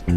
You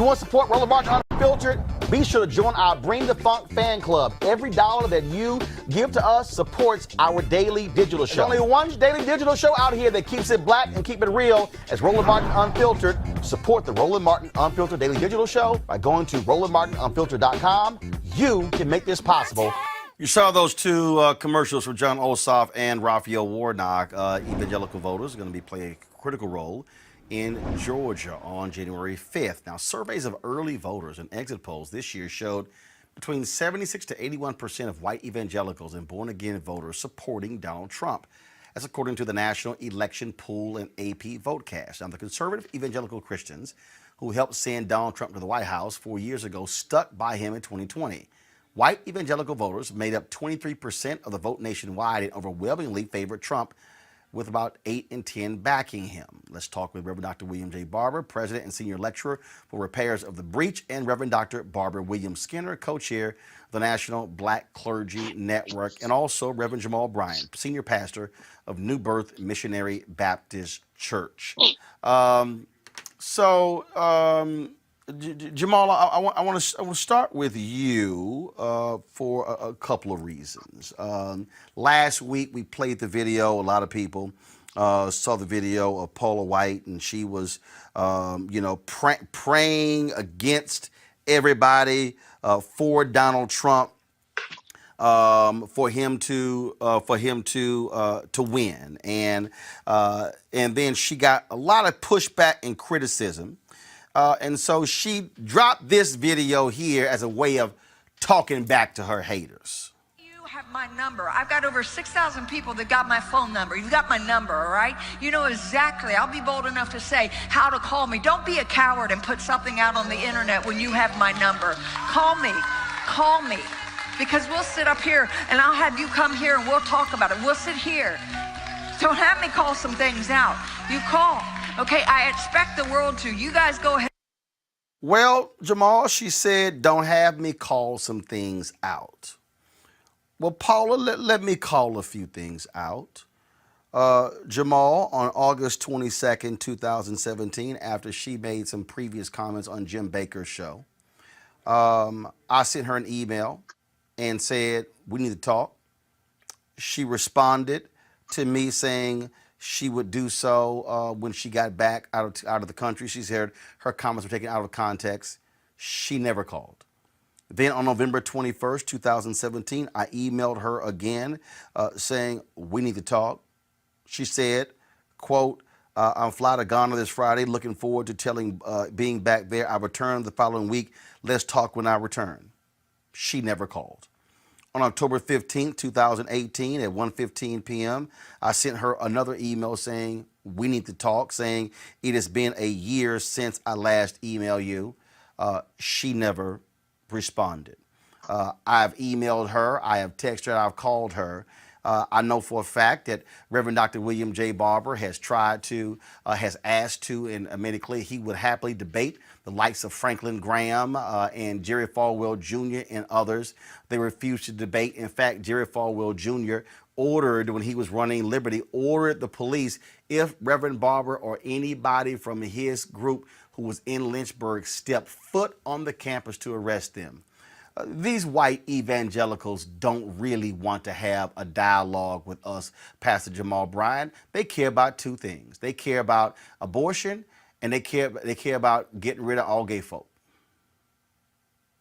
want to support Roland Martin Unfiltered? Be sure to join our Bring the Funk fan club. Every dollar that you give to us supports our daily digital show. There's only one daily digital show out here that keeps it black and keep it real as Roland Martin Unfiltered. Support the Roland Martin Unfiltered daily digital show by going to RolandMartinUnfiltered.com. You can make this possible. You saw those two commercials from John Ossoff and Raphael Warnock. Evangelical voters are going to be playing a critical role in Georgia on January 5th. Now, surveys of early voters and exit polls this year showed between 76 to 81% of white evangelicals and born-again voters supporting Donald Trump. That's according to the National Election Poll and AP Votecast. Now, the conservative evangelical Christians who helped send Donald Trump to the White House 4 years ago stuck by him in 2020. White evangelical voters made up 23% of the vote nationwide and overwhelmingly favored Trump, with about 8 in 10 backing him. Let's talk with Reverend Dr. William J. Barber, President and Senior Lecturer for Repairs of the Breach, and Reverend Dr. Barbara Williams Skinner, Co-Chair of the National Black Clergy Network, and also Reverend Jamal Bryant, Senior Pastor of New Birth Missionary Baptist Church. Jamal, I want to start with you for a couple of reasons. Last week we played the video. A lot of people saw the video of Paula White, and she was, praying against everybody for Donald Trump, for him to win, and then she got a lot of pushback and criticism. And so she dropped this video here as a way of talking back to her haters. You have my number. I've got over 6,000 people that got my phone number. You've got my number, all right? You know exactly. I'll be bold enough to say how to call me. Don't be a coward and put something out on the internet when you have my number. Call me. Call me. Because we'll sit up here and I'll have you come here and we'll talk about it. We'll sit here. Don't have me call some things out. You call. Okay, I expect the world to. You guys go ahead. Well, Jamal, she said, don't have me call some things out. Well, Paula, let me call a few things out. Jamal, on August 22nd, 2017, after she made some previous comments on Jim Bakker's show, I sent her an email and said, we need to talk. She responded to me saying she would do so when she got back out of the country. She said her comments were taken out of context. She never called. Then on November 21st, 2017, I emailed her again saying, we need to talk. She said, quote, I'm flying to Ghana this Friday, looking forward to being back there. I return the following week. Let's talk when I return. She never called. On October 15th, 2018 at 1:15 p.m., I sent her another email saying, we need to talk, saying it has been a year since I last emailed you. She never responded. I've emailed her, I have texted her, I've called her. I know for a fact that Reverend Dr. William J. Barber has has asked to, and made it clear he would happily debate the likes of Franklin Graham and Jerry Falwell Jr. and others. They refused to debate. In fact, Jerry Falwell Jr. ordered, when he was running Liberty, ordered the police, if Reverend Barber or anybody from his group who was in Lynchburg stepped foot on the campus, to arrest them. These white evangelicals don't really want to have a dialogue with us, Pastor Jamal Bryant. They care about two things. They care about abortion, and they care about getting rid of all gay folk.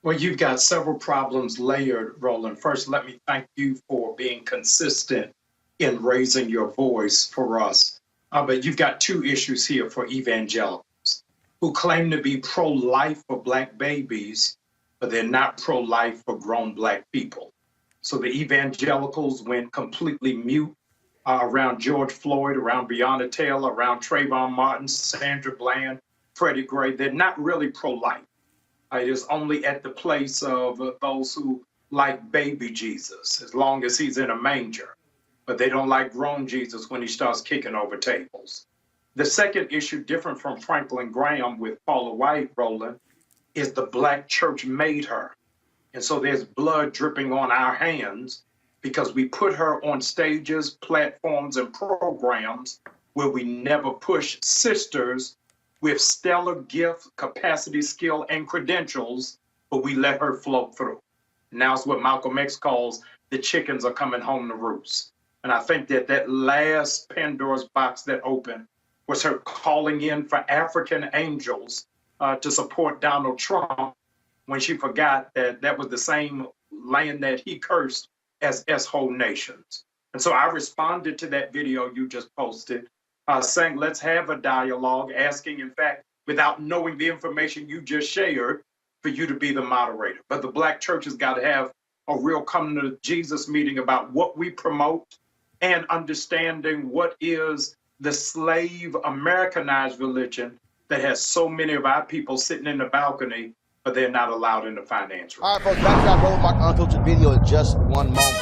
Well, you've got several problems layered, Roland. First, let me thank you for being consistent in raising your voice for us. But you've got two issues here for evangelicals who claim to be pro-life for Black babies, but they're not pro-life for grown Black people. So the evangelicals went completely mute around George Floyd, around Breonna Taylor, around Trayvon Martin, Sandra Bland, Freddie Gray. They're not really pro-life. It is only at the place of those who like baby Jesus, as long as he's in a manger. but they don't like grown Jesus when he starts kicking over tables. The second issue, different from Franklin Graham with Paula White, Roland, is the Black church made her. And so there's blood dripping on our hands because we put her on stages, platforms, and programs where we never push sisters with stellar gift, capacity, skill, and credentials, but we let her float through. Now it's what Malcolm X calls the chickens are coming home to roost. And I think that that last Pandora's box that opened was her calling in for African angels to support Donald Trump when she forgot that that was the same land that he cursed as whole nations. And so I responded to that video you just posted, saying, let's have a dialogue, asking, in fact, without knowing the information you just shared, for you to be the moderator. But the Black church has got to have a real come to Jesus meeting about what we promote and understanding what is the slave Americanized religion that has so many of our people sitting in the balcony, but they're not allowed in the finance room. All right, folks, back to our Roland Martin Unfiltered video in just one moment.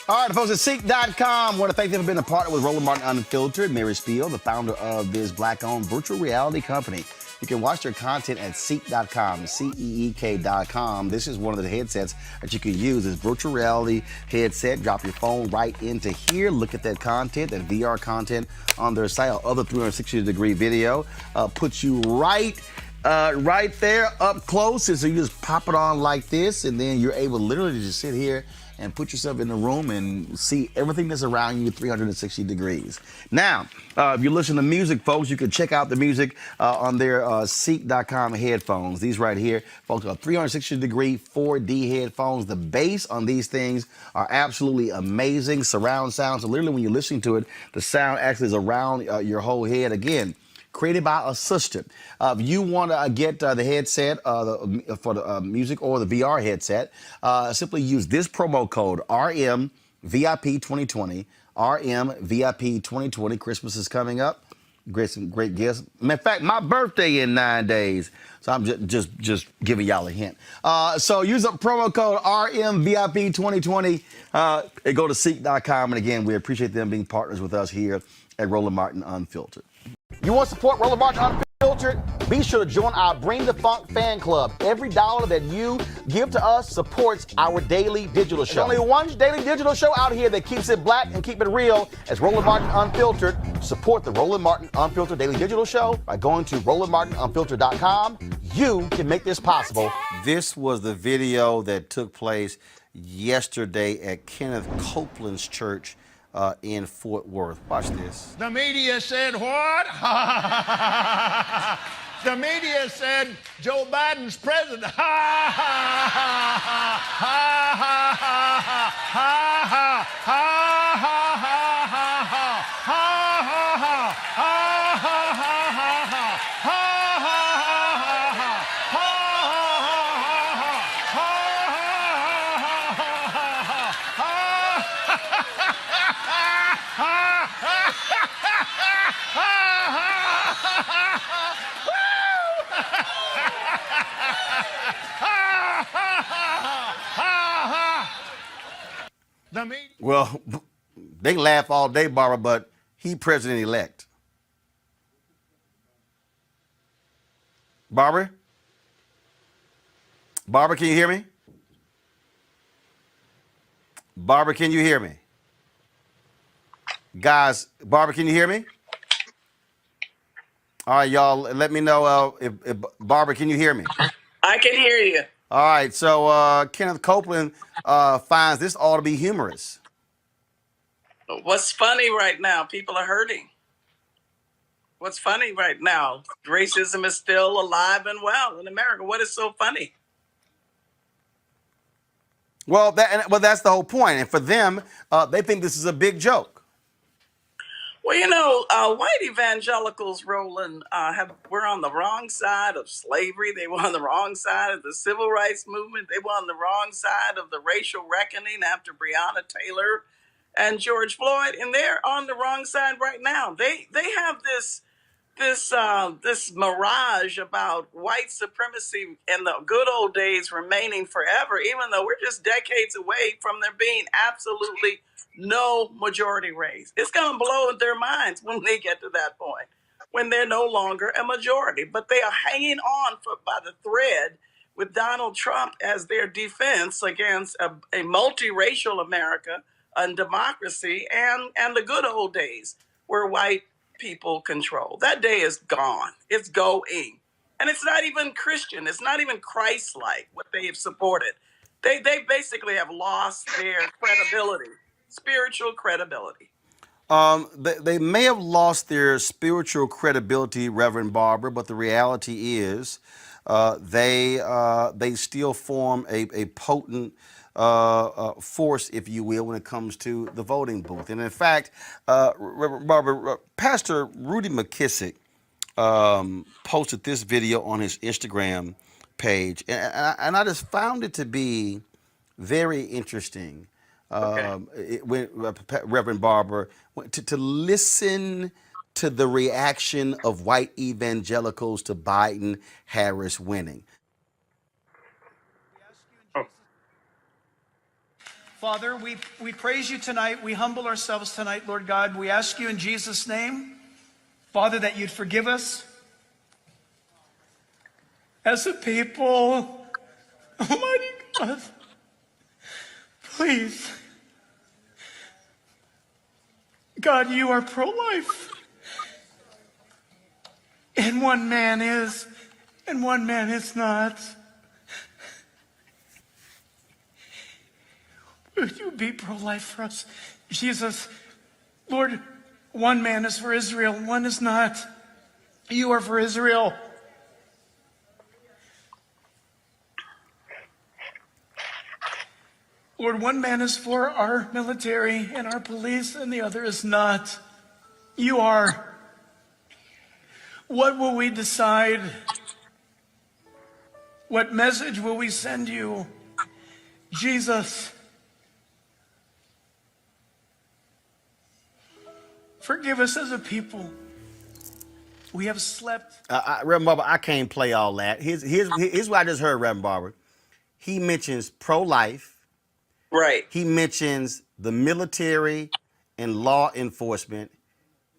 All right, folks, at Seek.com, I want to thank them for being a partner with Roland Martin Unfiltered. Mary Spiel, the founder of this Black-owned virtual reality company. You can watch their content at Seek.com, CEEK.com. This is one of the headsets that you can use. This virtual reality headset. Drop your phone right into here. Look at that content, that VR content on their site. Other 360-degree video puts you right there up close. And so you just pop it on like this, and then you're able literally to just sit here and put yourself in the room and see everything that's around you 360 degrees. Now, if you listen to music, folks, you can check out the music on their Seek.com headphones. These right here, folks, are 360-degree 4D headphones. The bass on these things are absolutely amazing. Surround sound. So literally when you're listening to it, the sound actually is around your whole head. Again, created by a sister. If you want to get the headset for the music or the VR headset, simply use this promo code RMVIP2020. RMVIP2020. Christmas is coming up. Some great gifts. In fact, my birthday in 9 days. So I'm just giving y'all a hint. So use the promo code RMVIP2020 and go to Seek.com. And again, we appreciate them being partners with us here at Roland Martin Unfiltered. You want to support Roland Martin Unfiltered? Be sure to join our Bring the Funk fan club. Every dollar that you give to us supports our daily digital show. There's only one daily digital show out here that keeps it black and keep it real. It's Roland Martin Unfiltered. Support the Roland Martin Unfiltered daily digital show by going to RolandMartinUnfiltered.com. You can make this possible. This was the video that took place yesterday at Kenneth Copeland's church in Fort Worth. Watch this. The media said what? The media said Joe Biden's president. Well, they laugh all day, Barbara, but he president-elect. Barbara? Barbara, can you hear me? Barbara, can you hear me? Guys, Barbara, can you hear me? All right, y'all, let me know if Barbara, can you hear me? I can hear you. All right, so Kenneth Copeland finds this ought to be humorous. What's funny right now? People are hurting. What's funny right now? Racism is still alive and well in America. What is so funny? Well, that's the whole point. And for them, they think this is a big joke. Well, white evangelicals, Roland, were on the wrong side of slavery. They were on the wrong side of the civil rights movement. They were on the wrong side of the racial reckoning after Breonna Taylor and George Floyd, and they're on the wrong side right now. They have this mirage about white supremacy and the good old days remaining forever, even though we're just decades away from there being absolutely no majority race. It's going to blow their minds when they get to that point, when they're no longer a majority. But they are hanging on by the thread with Donald Trump as their defense against a multiracial America and democracy and the good old days where white people control. That day is gone. It's going. And it's not even Christian. It's not even Christ-like what they have supported. They basically have lost their credibility, spiritual credibility. They may have lost their spiritual credibility, Reverend Barber, but the reality is they still form a potent force, if you will, when it comes to the voting booth. And in fact, Reverend Barber, Pastor Rudy McKissick posted this video on his Instagram page, and I just found it to be very interesting. Reverend Barber, to listen to the reaction of white evangelicals to Biden Harris winning. Father, we praise you tonight. We humble ourselves tonight, Lord God. We ask you in Jesus' name, Father, that you'd forgive us as a people. Almighty God, please. God, you are pro-life. And one man is, and one man is not. Would you be pro-life for us? Jesus, Lord, one man is for Israel, one is not. You are for Israel. Lord, one man is for our military and our police, and the other is not. You are. What will we decide? What message will we send you? Jesus, forgive us as a people. We have slept. Reverend Barber, I can't play all that. Here's what I just heard, Reverend Barber. He mentions pro-life. Right. He mentions the military and law enforcement.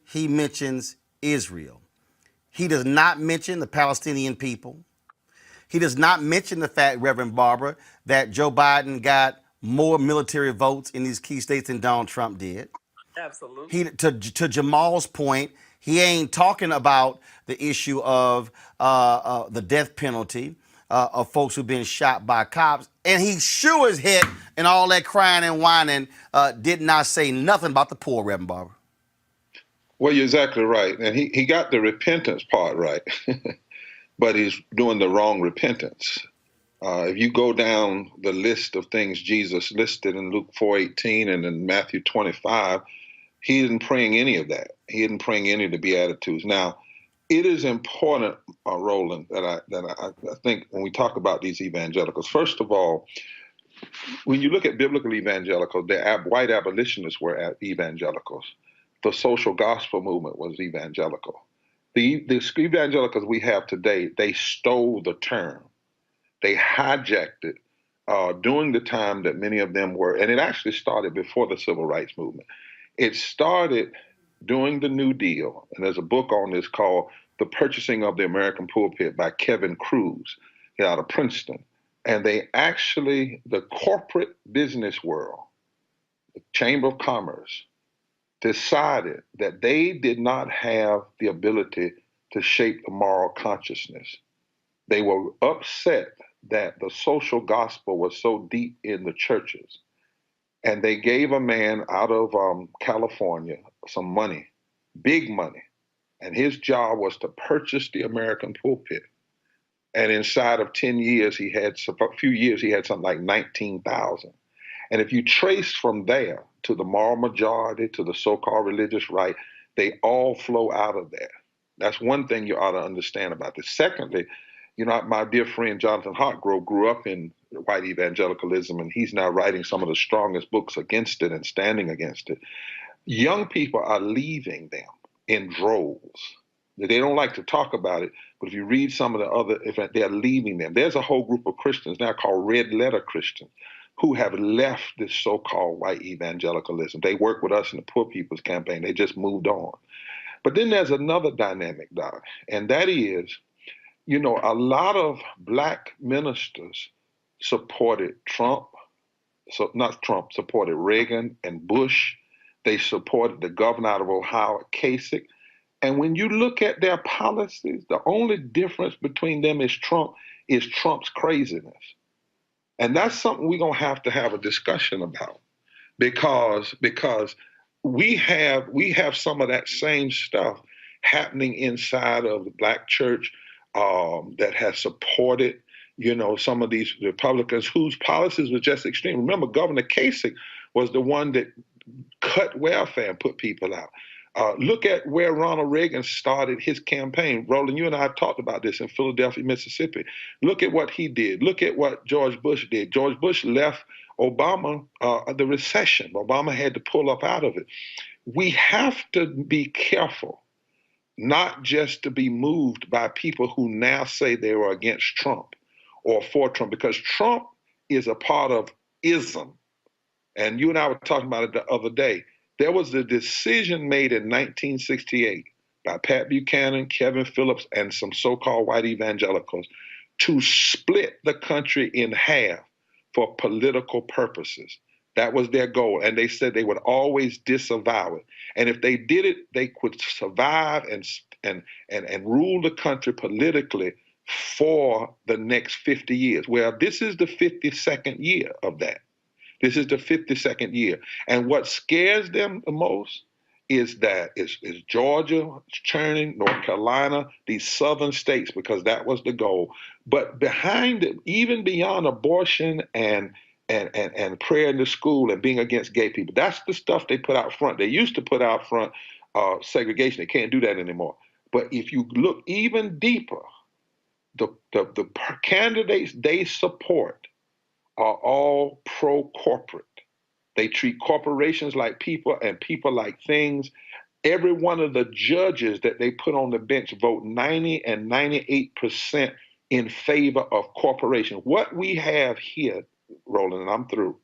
He mentions Israel. He does not mention the Palestinian people. He does not mention the fact, Reverend Barber, that Joe Biden got more military votes in these key states than Donald Trump did. Absolutely. To Jamal's point, he ain't talking about the issue of the death penalty of folks who've been shot by cops. And he sure as heck, and all that crying and whining, did not say nothing about the poor, Reverend Barber. Well, you're exactly right. And he got the repentance part right, but he's doing the wrong repentance. If you go down the list of things Jesus listed in Luke 4:18 and in Matthew 25, he didn't bring any of that. He didn't bring any of the Beatitudes. Now, it is important, Roland, that I think when we talk about these evangelicals, first of all, when you look at biblical evangelicals, the white abolitionists were evangelicals. The social gospel movement was evangelical. The evangelicals we have today, they stole the term. They hijacked it during the time that many of them were, and it actually started before the civil rights movement. It started during the New Deal, and there's a book on this called The Purchasing of the American Pulpit by Kevin Cruz out of Princeton. And they actually, the corporate business world, the Chamber of Commerce, decided that they did not have the ability to shape the moral consciousness. They were upset that the social gospel was so deep in the churches. And they gave a man out of California some money, big money. And his job was to purchase the American pulpit. And inside of 10 years, he had something like 19,000. And if you trace from there to the moral majority, to the so-called religious right, They all flow out of there. That's one thing you ought to understand about this. Secondly, my dear friend Jonathan Hartgrove grew up in white evangelicalism, and he's now writing some of the strongest books against it and standing against it. Young people are leaving them in droves. They don't like to talk about it, but if you read some of the other events, they're leaving them. There's a whole group of Christians now called red letter Christians who have left this so-called white evangelicalism. They work with us in the Poor People's Campaign. They just moved on. But then there's another dynamic, Doc, and that is, a lot of black ministers supported Trump, supported Reagan and Bush. They supported the governor out of Ohio, Kasich. And when you look at their policies, the only difference between them is Trump's craziness. And that's something we're going to have a discussion about because we have some of that same stuff happening inside of the black church that has supported, some of these Republicans whose policies were just extreme. Remember, Governor Kasich was the one that cut welfare and put people out. Look at where Ronald Reagan started his campaign. Roland, you and I have talked about this in Philadelphia, Mississippi. Look at what he did. Look at what George Bush did. George Bush left Obama the recession. Obama had to pull up out of it. We have to be careful not just to be moved by people who now say they were against Trump or for Trump, because Trump is a part of ism. And you and I were talking about it the other day. There was a decision made in 1968 by Pat Buchanan, Kevin Phillips, and some so-called white evangelicals to split the country in half for political purposes. That was their goal. And they said they would always disavow it. And if they did it, they could survive and rule the country politically for the next 50 years. Well, this is the 52nd year of that. This is the 52nd year. And what scares them the most is that is Georgia churning, North Carolina, these southern states, because that was the goal. But behind it, even beyond abortion and prayer in the school and being against gay people, that's the stuff they put out front. They used to put out front segregation. They can't do that anymore. But if you look even deeper, the candidates they support are all pro-corporate. They treat corporations like people and people like things. Every one of the judges that they put on the bench vote 90 and 98% in favor of corporation. What we have here, Roland, and I'm through,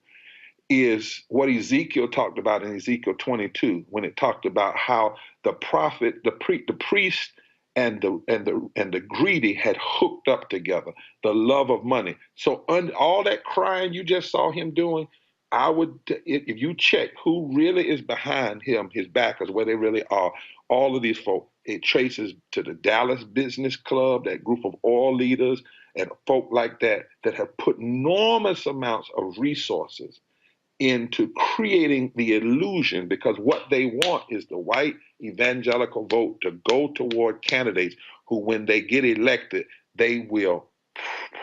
is what Ezekiel talked about in Ezekiel 22, when it talked about how the prophet, the priest, and the greedy had hooked up together, the love of money. So all that crying you just saw him doing, if you check who really is behind him, his backers, where they really are, all of these folk, it traces to the Dallas Business Club, that group of oil leaders and folk like that have put enormous amounts of resources into creating the illusion, because what they want is the white evangelical vote to go toward candidates who, when they get elected, they will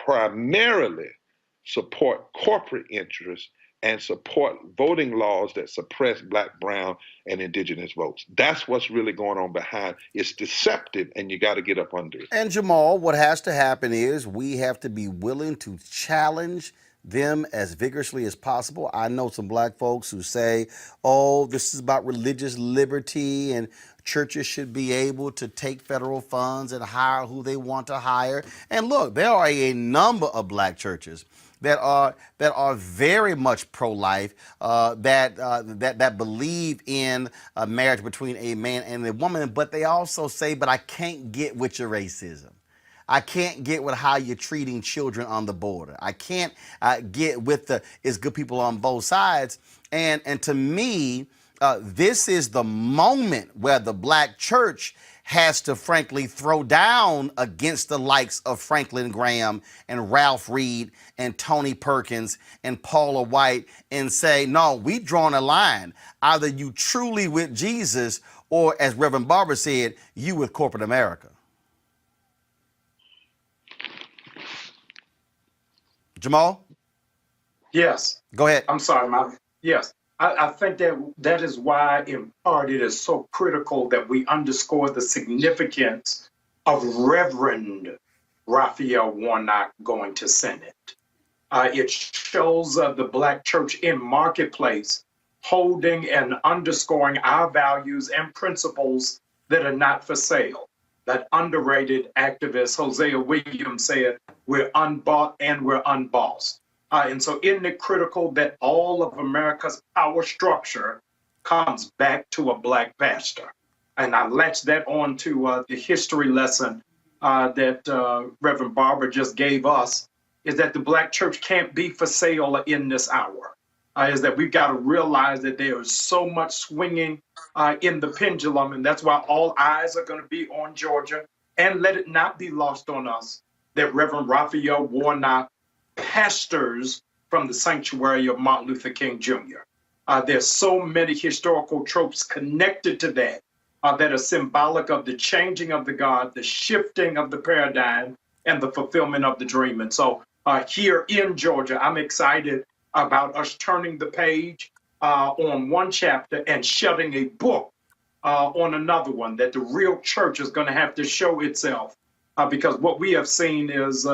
primarily support corporate interests and support voting laws that suppress black, brown, and indigenous votes. That's what's really going on behind. It's deceptive, and you got to get up under it. And Jamal, what has to happen is we have to be willing to challenge them as vigorously as possible. I know some black folks who say, oh, this is about religious liberty and churches should be able to take federal funds and hire who they want to hire. And look, there are a number of black churches that are very much pro-life, that believe in a marriage between a man and a woman, but they also say, but I can't get with your racism. I can't get with how you're treating children on the border. I can't get with it's good people on both sides. And to me, this is the moment where the black church has to frankly throw down against the likes of Franklin Graham and Ralph Reed and Tony Perkins and Paula White and say, no, we've drawn a line. Either you truly with Jesus or, as Reverend Barber said, you with corporate America. Jamal? Yes. Go ahead. I'm sorry, yes. I think that is why, in part, it is so critical that we underscore the significance of Reverend Raphael Warnock going to Senate. It shows the Black church in marketplace holding and underscoring our values and principles that are not for sale. That underrated activist Hosea Williams said, we're unbought and we're unbossed. And so isn't it critical that all of America's power structure comes back to a Black pastor? And I latched that on to the history lesson that Reverend Barber just gave us, is that the Black church can't be for sale in this hour. Is that we've got to realize that there is so much swinging in the pendulum, and that's why all eyes are going to be on Georgia. And let it not be lost on us that Reverend Raphael Warnock pastors from the sanctuary of Martin Luther King Jr. There's so many historical tropes connected to that that are symbolic of the changing of the guard, the shifting of the paradigm, and the fulfillment of the dream. And so here in Georgia, I'm excited about us turning the page on one chapter and shutting a book on another one, that the real church is going to have to show itself. Because what we have seen is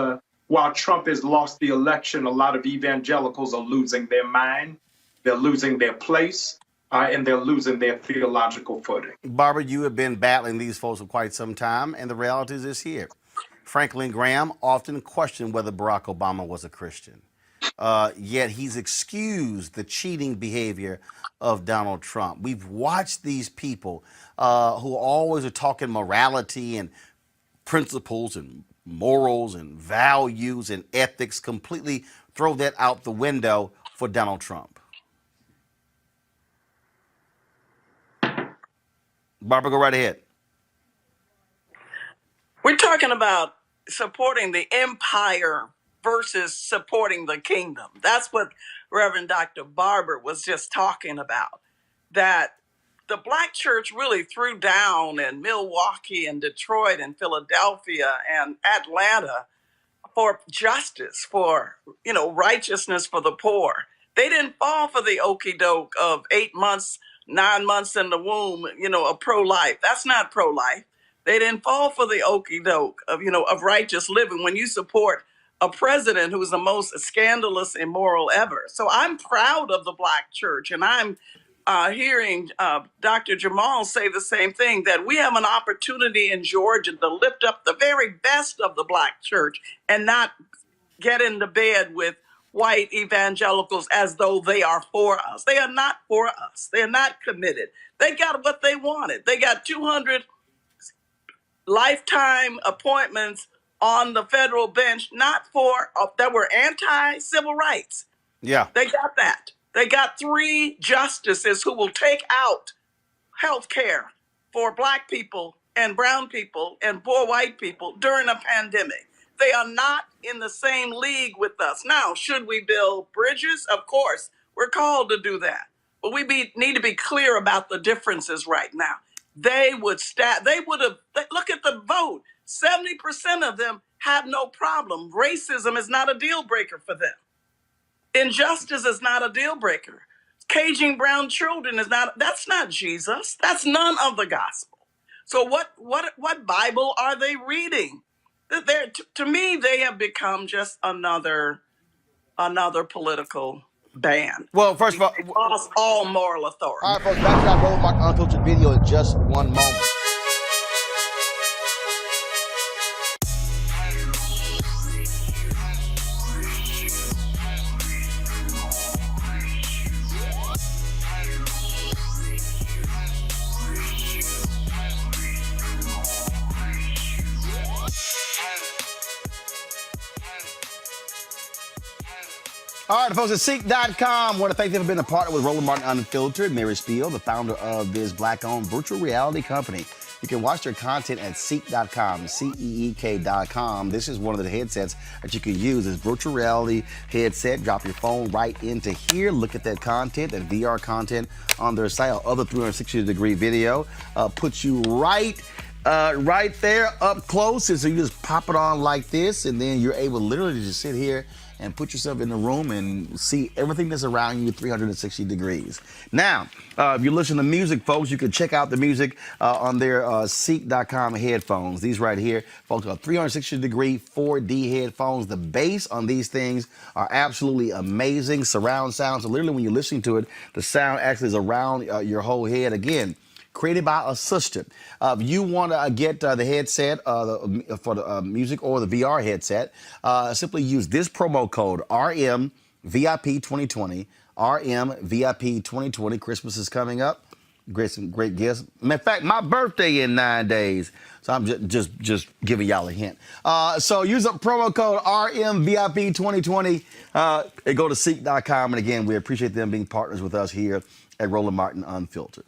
while Trump has lost the election, a lot of evangelicals are losing their mind, they're losing their place, and they're losing their theological footing. Barbara, you have been battling these folks for quite some time, and the reality is this here. Franklin Graham often questioned whether Barack Obama was a Christian. Yet he's excused the cheating behavior of Donald Trump. We've watched these people who always are talking morality and principles and morals and values and ethics completely throw that out the window for Donald Trump. Barbara, go right ahead. We're talking about supporting the empire versus supporting the kingdom. That's what Reverend Dr. Barber was just talking about. That the Black church really threw down in Milwaukee and Detroit and Philadelphia and Atlanta for justice, for, righteousness for the poor. They didn't fall for the okie doke of 8 months, 9 months in the womb, of pro-life. That's not pro-life. They didn't fall for the okie doke of righteous living when you support a president who is the most scandalous, immoral ever. So I'm proud of the Black church, and I'm hearing Dr. Jamal say the same thing, that we have an opportunity in Georgia to lift up the very best of the Black church and not get into bed with white evangelicals as though they are for us. They are not for us. They are not committed. They got what they wanted. They got 200 lifetime appointments on the federal bench, not for, that were anti-civil rights. Yeah. They got that. They got 3 justices who will take out health care for Black people and brown people and poor white people during a pandemic. They are not in the same league with us. Now, should we build bridges? Of course, we're called to do that. But we need to be clear about the differences right now. They would look at the vote. 70% of them have no problem. Racism is not a deal breaker for them. Injustice is not a deal breaker. Caging brown children that's not Jesus. That's none of the gospel. So what Bible are they reading? To me, they have become just another political band. Well, first of all, they lost all moral authority. All right, folks, back to our Roll Mark Unfiltered video in just one moment. All right, folks, at Seek.com, I want to thank them for being a partner with Roland Martin Unfiltered. Mary Spiel, the founder of this Black-owned virtual reality company. You can watch their content at Seek.com, CEEK.com. This is one of the headsets that you can use. This virtual reality headset. Drop your phone right into here. Look at that content, that VR content on their site. Other 360-degree video puts you right right there up close. And so you just pop it on like this, and then you're able literally to just sit here and put yourself in the room and see everything that's around you 360 degrees. Now, if you listen to music, folks, you can check out the music on their Seek.com headphones. These right here, folks, are 360 degree 4D headphones. The bass on these things are absolutely amazing. Surround sound. So literally when you're listening to it, the sound actually is around your whole head. Again, created by a sister. If you want to get the headset for the music or the VR headset, simply use this promo code RMVIP2020. RMVIP2020. Christmas is coming up. Some great gifts. In fact, my birthday in 9 days. So I'm just giving y'all a hint. So use a promo code RMVIP2020 and go to Seek.com. And again, we appreciate them being partners with us here at Roland Martin Unfiltered.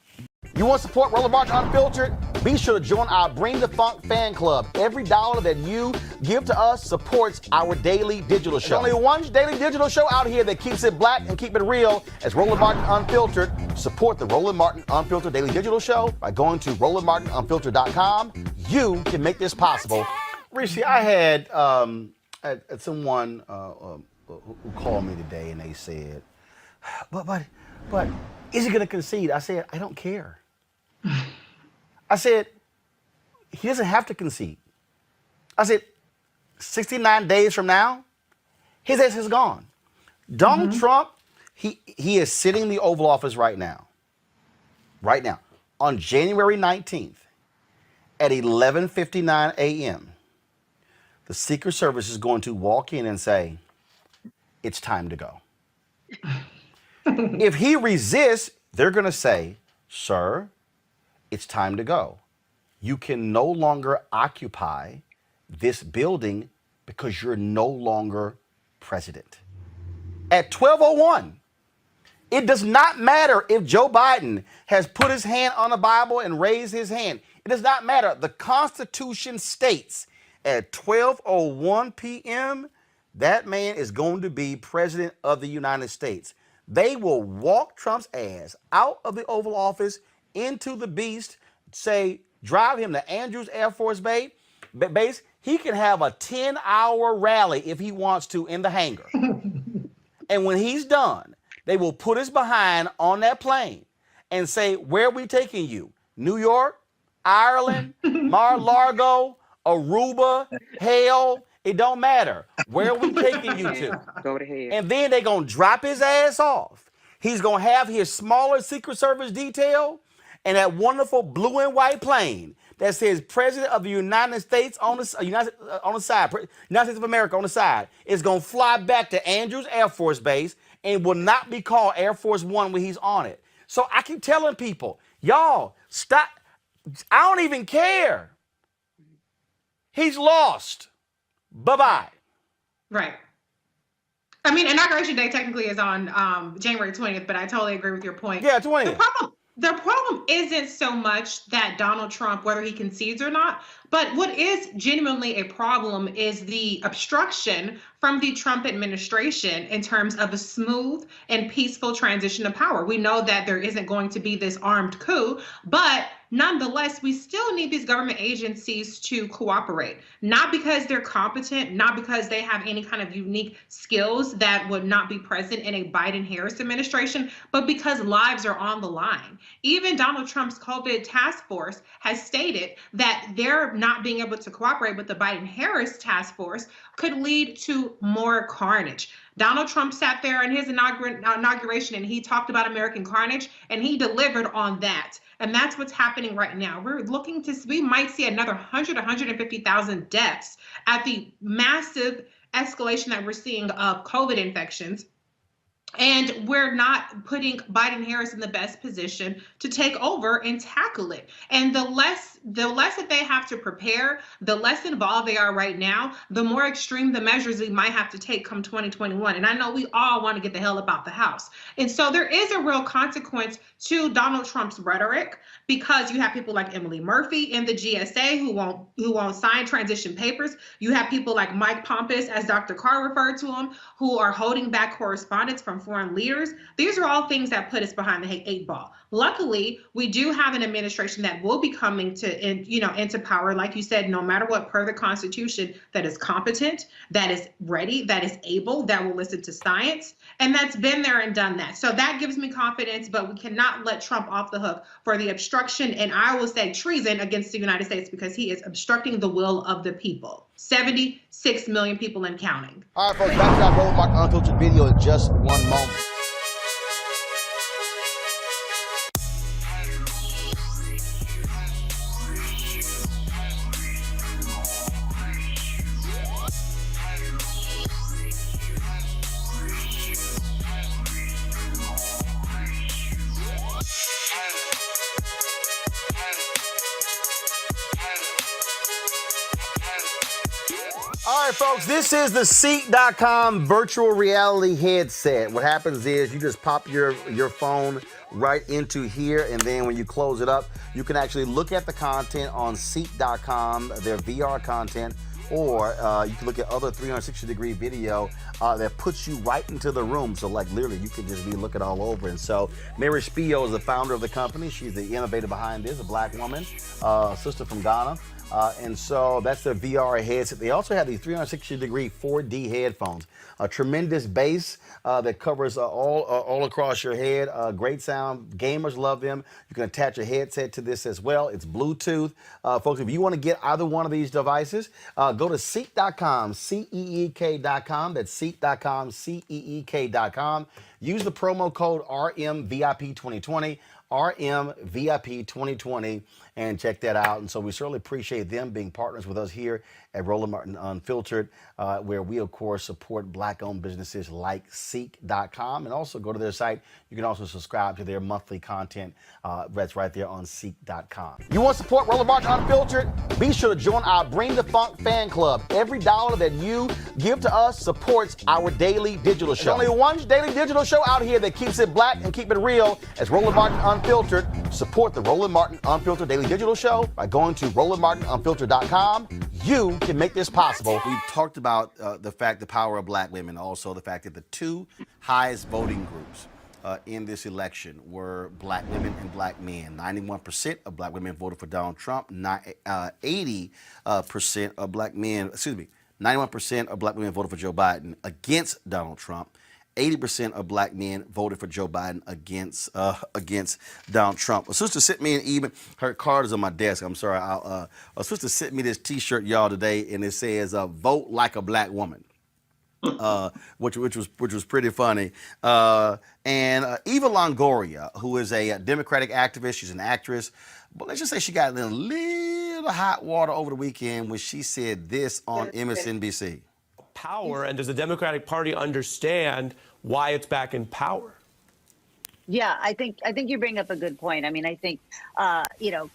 You want to support Roland Martin Unfiltered? Be sure to join our Bring the Funk fan club. Every dollar that you give to us supports our daily digital show. There's only one daily digital show out here that keeps it black and keep it real. As Roland Martin Unfiltered. Support the Roland Martin Unfiltered daily digital show by going to RolandMartinUnfiltered.com. You can make this possible. Rishi, I had someone who called me today and they said, but is he going to concede? I said, I don't care. I said, he doesn't have to concede. I said, 69 days from now, his ass is gone. Donald Trump, he is sitting in the Oval Office right now. Right now. On January 19th at 11:59 a.m., the Secret Service is going to walk in and say, it's time to go. If he resists, they're going to say, sir, it's time to go. You can no longer occupy this building because you're no longer president. At 12:01, it does not matter if Joe Biden has put his hand on the Bible and raised his hand. It does not matter. The Constitution states at 12:01 p.m., that man is going to be president of the United States. They will walk Trump's ass out of the Oval Office into the beast, say, drive him to Andrews Air Force Base. He can have a 10-hour rally if he wants to in the hangar. And when he's done, they will put his behind on that plane and say, where are we taking you? New York, Ireland, Mar-a-Lago, Aruba, hell, it don't matter. Where are we taking you to? Go to hell. And then they're going to drop his ass off. He's going to have his smaller Secret Service detail and that wonderful blue and white plane that says President of the United States on the side, United States of America on the side, is going to fly back to Andrews Air Force Base and will not be called Air Force One when he's on it. So I keep telling people, y'all, stop. I don't even care. He's lost. Bye-bye. Right. I mean, Inauguration Day technically is on January 20th, but I totally agree with your point. Yeah, 20th. The problem isn't so much that Donald Trump, whether he concedes or not, but what is genuinely a problem is the obstruction from the Trump administration in terms of a smooth and peaceful transition of power. We know that there isn't going to be this armed coup, but nonetheless, we still need these government agencies to cooperate, not because they're competent, not because they have any kind of unique skills that would not be present in a Biden-Harris administration, but because lives are on the line. Even Donald Trump's COVID task force has stated that they're not being able to cooperate with the Biden-Harris task force could lead to more carnage. Donald Trump sat there in his inauguration and he talked about American carnage, and he delivered on that. And that's what's happening right now. We might see another 150,000 deaths at the massive escalation that we're seeing of COVID infections. And we're not putting Biden-Harris in the best position to take over and tackle it. And the less that they have to prepare, the less involved they are right now, the more extreme the measures we might have to take come 2021. And I know we all want to get the hell up out the house. And so there is a real consequence to Donald Trump's rhetoric, because you have people like Emily Murphy in the GSA who won't sign transition papers. You have people like Mike Pompous, as Dr. Carr referred to him, who are holding back correspondence from foreign leaders. These are all things that put us behind the 8 ball. Luckily, we do have an administration that will be coming to into power, like you said, no matter what, per the Constitution, that is competent, that is ready, that is able, that will listen to science, and that's been there and done that. So that gives me confidence, but we cannot let Trump off the hook for the obstruction, and I will say treason against the United States, because he is obstructing the will of the people. 76 million people and counting. All right, folks, back to our Roland Martin Unfiltered video in just one moment. All right, folks, this is the Seat.com virtual reality headset. What happens is you just pop your phone right into here, and then when you close it up, you can actually look at the content on Seat.com, their VR content, or you can look at other 360-degree video that puts you right into the room. So, like, literally, you can just be looking all over. And so, Mary Spio is the founder of the company. She's the innovator behind this, a black woman, sister from Ghana. And so that's their VR headset. They also have these 360-degree 4D headphones. A tremendous bass that covers all across your head. Great sound. Gamers love them. You can attach a headset to this as well. It's Bluetooth. Folks, if you want to get either one of these devices, go to Seek.com, Seek.com. That's Seek.com, Seek.com. Use the promo code RMVIP2020. RMVIP 2020, and check that out. And so we certainly appreciate them being partners with us here at Roland Martin Unfiltered, where we, of course, support black-owned businesses like Seek.com. And also go to their site. You can also subscribe to their monthly content. That's right there on Seek.com. You want to support Roland Martin Unfiltered? Be sure to join our Bring the Funk fan club. Every dollar that you give to us supports our daily digital show. There's only one daily digital show out here that keeps it black and keep it real. It's Roland Martin Unfiltered. Support the Roland Martin Unfiltered Daily Digital Show by going to RolandMartinUnfiltered.com. You can make this possible. We talked about the power of black women, also the fact that the two highest voting groups in this election were black women and black men. 91% of black women voted for Donald Trump. 80% of black men, 91% of black women voted for Joe Biden against Donald Trump. 80% of black men voted for Joe Biden against Donald Trump. A sister sent me an email. Her card is on my desk. I'm sorry. A sister sent me this T-shirt, y'all, today, and it says "Vote like a black woman," which was pretty funny. And Eva Longoria, who is a Democratic activist, she's an actress, but let's just say she got a little hot water over the weekend when she said this on MSNBC. Power, and does the Democratic Party understand why it's back in power? Yeah, I think you bring up a good point. I mean, I think,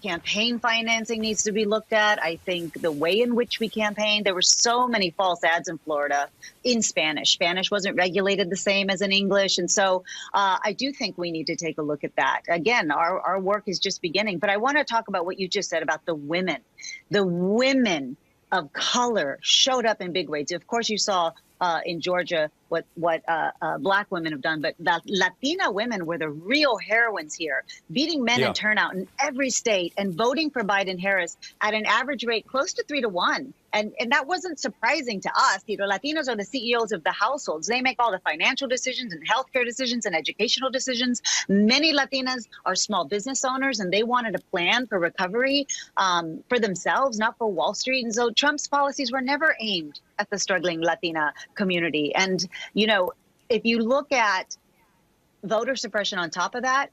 campaign financing needs to be looked at. I think the way in which we campaigned, there were so many false ads in Florida in Spanish. Spanish wasn't regulated the same as in English. And so I do think we need to take a look at that. Again, our work is just beginning. But I want to talk about what you just said about the women. The women of color showed up in big ways. Of course, you saw in Georgia what black women have done, but the Latina women were the real heroines here, beating men in turnout in every state and voting for Biden-Harris at an average rate close to 3-1. And that wasn't surprising to us. Latinos are the CEOs of the households. They make all the financial decisions and healthcare decisions and educational decisions. Many Latinas are small business owners, and they wanted a plan for recovery for themselves, not for Wall Street. And so Trump's policies were never aimed at the struggling Latina community. And, if you look at voter suppression on top of that,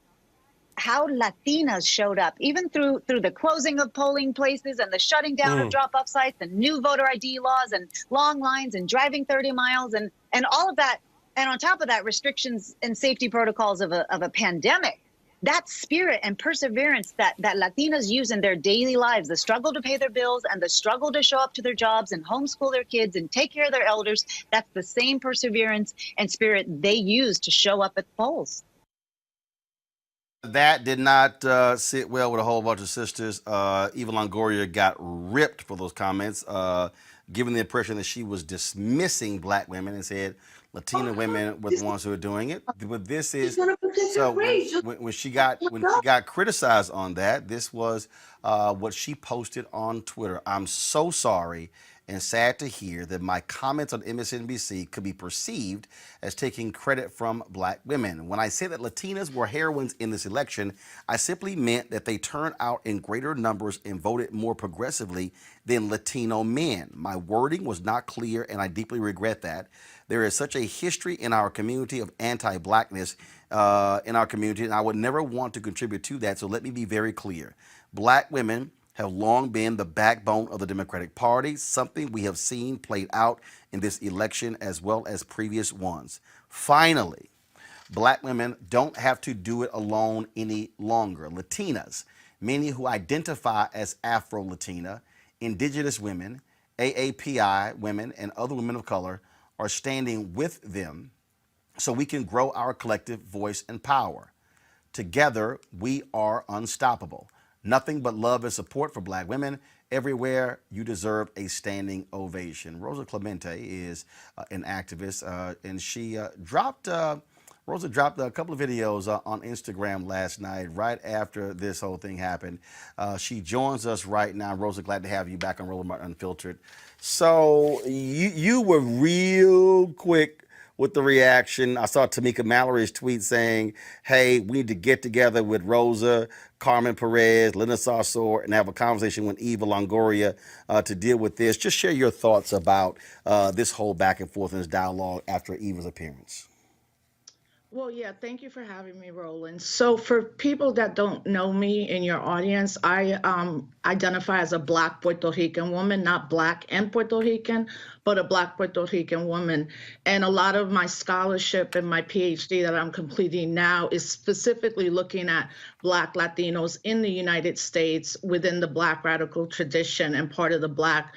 how Latinas showed up, even through the closing of polling places and the shutting down of drop-off sites and new voter ID laws and long lines and driving 30 miles and all of that. And on top of that, restrictions and safety protocols of a pandemic. That spirit and perseverance that Latinas use in their daily lives, the struggle to pay their bills and the struggle to show up to their jobs and homeschool their kids and take care of their elders, that's the same perseverance and spirit they use to show up at the polls. That did not sit well with a whole bunch of sisters. Eva Longoria got ripped for those comments. giving the impression that she was dismissing black women and said Latina women were the ones who were doing it. But this is so when she got criticized on that, this was what she posted on Twitter. I'm so sorry and sad to hear that my comments on MSNBC could be perceived as taking credit from black women. When I say that Latinas were heroines in this election, I simply meant that they turned out in greater numbers and voted more progressively than Latino men. My wording was not clear, and I deeply regret that. There is such a history in our community of anti-blackness in our community, and I would never want to contribute to that, so let me be very clear. Black women have long been the backbone of the Democratic Party, something we have seen played out in this election as well as previous ones. Finally, black women don't have to do it alone any longer. Latinas, many who identify as Afro-Latina, indigenous women, AAPI women, and other women of color are standing with them so we can grow our collective voice and power. Together, we are unstoppable. Nothing but love and support for black women. Everywhere, you deserve a standing ovation. Rosa Clemente is an activist, and she dropped a couple of videos on Instagram last night, right after this whole thing happened. She joins us right now. Rosa, glad to have you back on Roland Martin Unfiltered. So you were real quick with the reaction. I saw Tamika Mallory's tweet saying, hey, we need to get together with Rosa, Carmen Perez, Linda Sarsour, and have a conversation with Eva Longoria to deal with this. Just share your thoughts about this whole back and forth in this dialogue after Eva's appearance. Well, yeah, thank you for having me, Roland. So for people that don't know me in your audience, I identify as a Black Puerto Rican woman, not Black and Puerto Rican, but a Black Puerto Rican woman. And a lot of my scholarship and my PhD that I'm completing now is specifically looking at Black Latinos in the United States within the Black radical tradition and part of the Black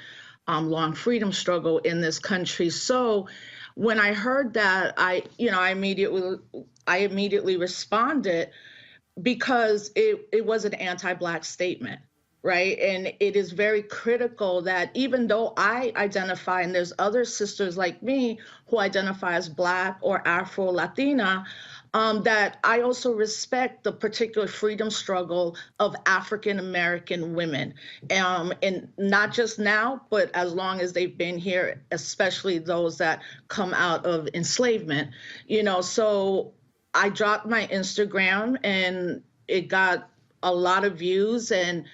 long freedom struggle in this country. So when I heard that, I immediately responded because it was an anti-Black statement, right? And it is very critical that even though I identify, and there's other sisters like me who identify as Black or Afro-Latina, that I also respect the particular freedom struggle of African-American women, and not just now, but as long as they've been here, especially those that come out of enslavement, so I dropped my Instagram and it got a lot of views. And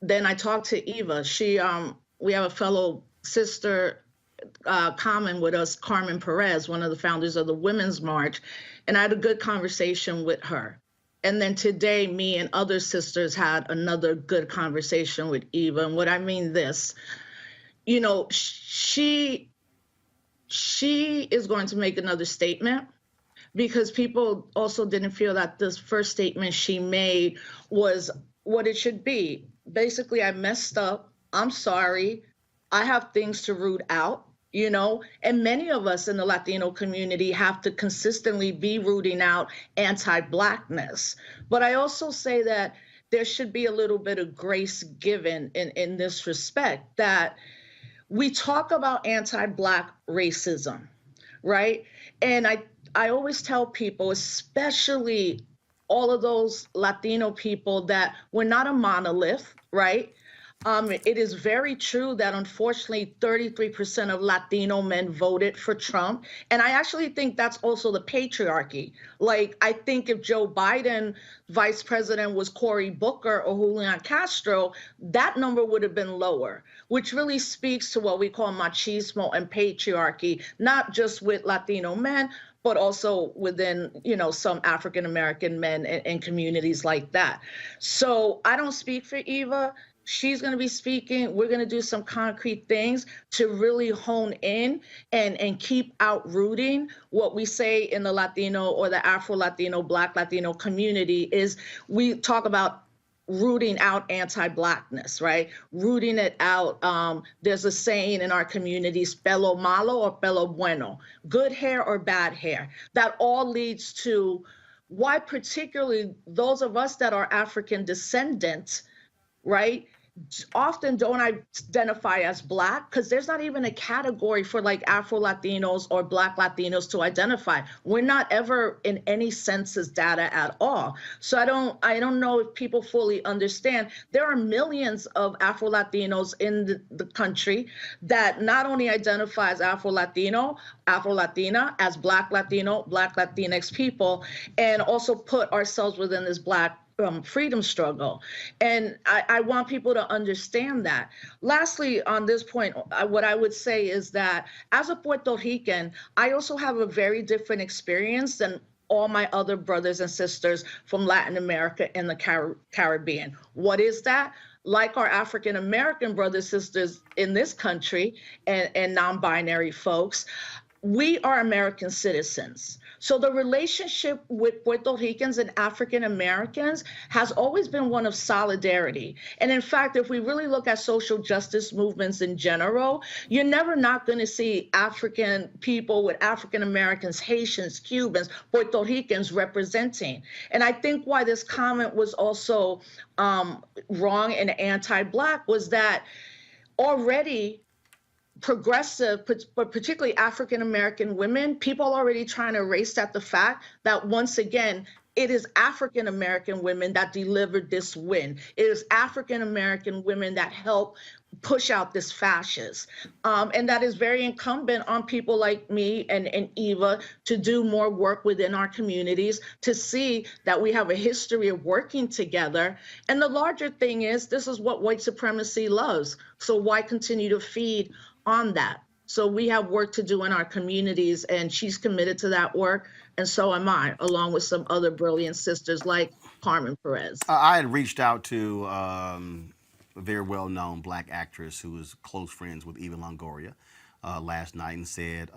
then I talked to Eva. We have a fellow sister common with us, Carmen Perez, one of the founders of the Women's March, and I had a good conversation with her. And then today, me and other sisters had another good conversation with Eva. And what I mean this, she is going to make another statement because people also didn't feel that this first statement she made was what it should be. Basically, I messed up. I'm sorry. I have things to root out. And many of us in the Latino community have to consistently be rooting out anti-Blackness. But I also say that there should be a little bit of grace given in this respect, that we talk about anti-Black racism, right? And I always tell people, especially all of those Latino people, that we're not a monolith, right? It is very true that unfortunately 33% of Latino men voted for Trump. And I actually think that's also the patriarchy. Like, I think if Joe Biden, vice president, was Cory Booker or Julian Castro, that number would have been lower, which really speaks to what we call machismo and patriarchy, not just with Latino men, but also within, some African-American men and communities like that. So I don't speak for Eva. She's going to be speaking. We're going to do some concrete things to really hone in and keep outrooting what we say in the Latino or the Afro-Latino, Black Latino community is we talk about rooting out anti-Blackness, right? Rooting it out. There's a saying in our communities, pelo malo or pelo bueno, good hair or bad hair. That all leads to why particularly those of us that are African descendants, right, often don't identify as Black, because there's not even a category for like Afro-Latinos or Black Latinos to identify. We're not ever in any census data at all. So I don't know if people fully understand. There are millions of Afro-Latinos in the country that not only identify as Afro-Latino, Afro-Latina, as Black Latino, Black Latinx people, and also put ourselves within this Black freedom struggle. And I want people to understand that. Lastly, on this point, what I would say is that as a Puerto Rican, I also have a very different experience than all my other brothers and sisters from Latin America and the Caribbean. What is that? Like our African American brothers, sisters in this country and non-binary folks, we are American citizens. So the relationship with Puerto Ricans and African Americans has always been one of solidarity. And in fact, if we really look at social justice movements in general, you're never not going to see African people with African Americans, Haitians, Cubans, Puerto Ricans representing. And I think why this comment was also wrong and anti-Black was that already progressive, but particularly African-American women, people already trying to erase at the fact that once again, it is African-American women that delivered this win. It is African-American women that helped push out this fascist. And that is very incumbent on people like me and Eva to do more work within our communities, to see that we have a history of working together. And the larger thing is, this is what white supremacy loves. So why continue to feed on that? So we have work to do in our communities, and she's committed to that work, and so am I, along with some other brilliant sisters like Carmen Perez. I had reached out to a very well-known Black actress who is close friends with Eva Longoria last night and said,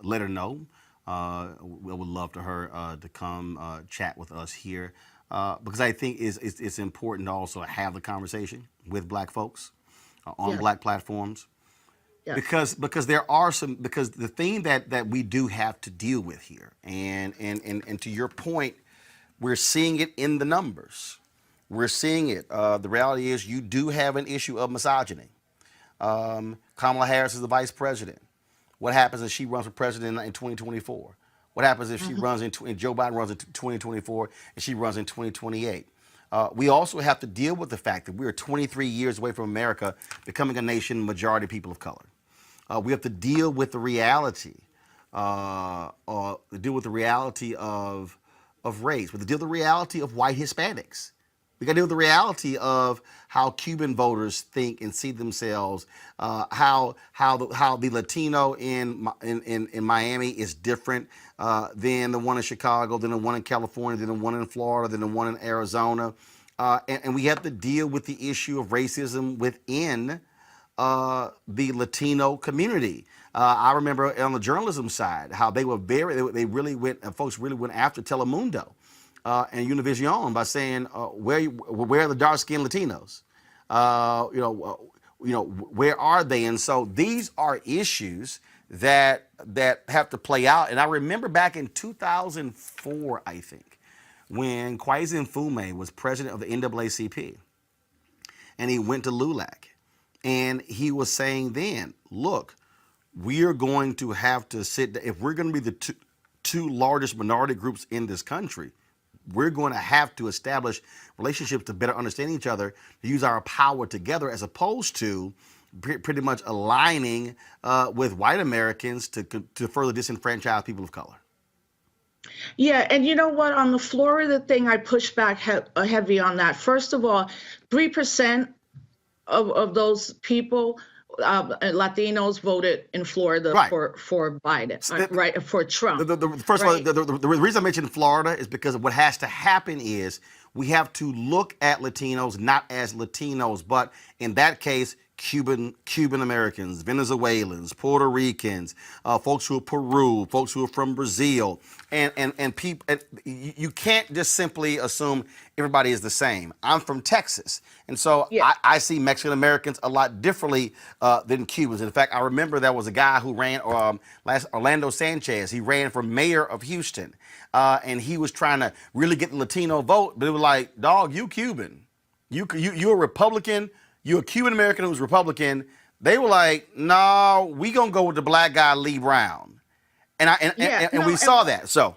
let her know. We would love for her to come chat with us here because I think it's important to also have the conversation with Black folks on Black platforms. Yes. Because there are because the thing that we do have to deal with here, and to your point, we're seeing it in the numbers. We're seeing it. The reality is you do have an issue of misogyny. Kamala Harris is the vice president. What happens if she runs for president in 2024? What happens if she runs and Joe Biden runs in 2024 and she runs in 2028? We also have to deal with the fact that we are 23 years away from America becoming a nation majority people of color. We have to deal with the reality, of race. We have to deal with the reality of white Hispanics. We got to deal with the reality of how Cuban voters think and see themselves. How the Latino in Miami is different than the one in Chicago, than the one in California, than the one in Florida, than the one in Arizona, and we have to deal with the issue of racism within the Latino community. I remember on the journalism side how they were folks really went after Telemundo and Univision by saying where are the dark-skinned Latinos? Where are they? And so these are issues that have to play out. And I remember back in 2004, I think, when Kwesi Mfume was president of the NAACP, and he went to LULAC. And he was saying then, look, we are going to have to if we're going to be the two largest minority groups in this country, we're going to have to establish relationships to better understand each other, to use our power together, as opposed to pretty much aligning with white Americans to further disenfranchise people of color. Yeah, and you know what? On the Florida thing, I push back heavy on that. First of all, 3% of those people, Latinos, voted in Florida for Biden, right, for Trump. First of all, the reason I mentioned Florida is because what has to happen is we have to look at Latinos not as Latinos, but in that case, Cuban Americans, Venezuelans, Puerto Ricans, folks who are Peru, folks who are from Brazil, and people. You can't just simply assume everybody is the same. I'm from Texas, and so I see Mexican Americans a lot differently than Cubans. In fact, I remember there was a guy who ran, Orlando Sanchez. He ran for mayor of Houston, and he was trying to really get the Latino vote, but it was like, dog, you Cuban, you're a Republican. You're a Cuban American who's Republican. They were like, no, we gonna go with the black guy Lee Brown, and we saw that. So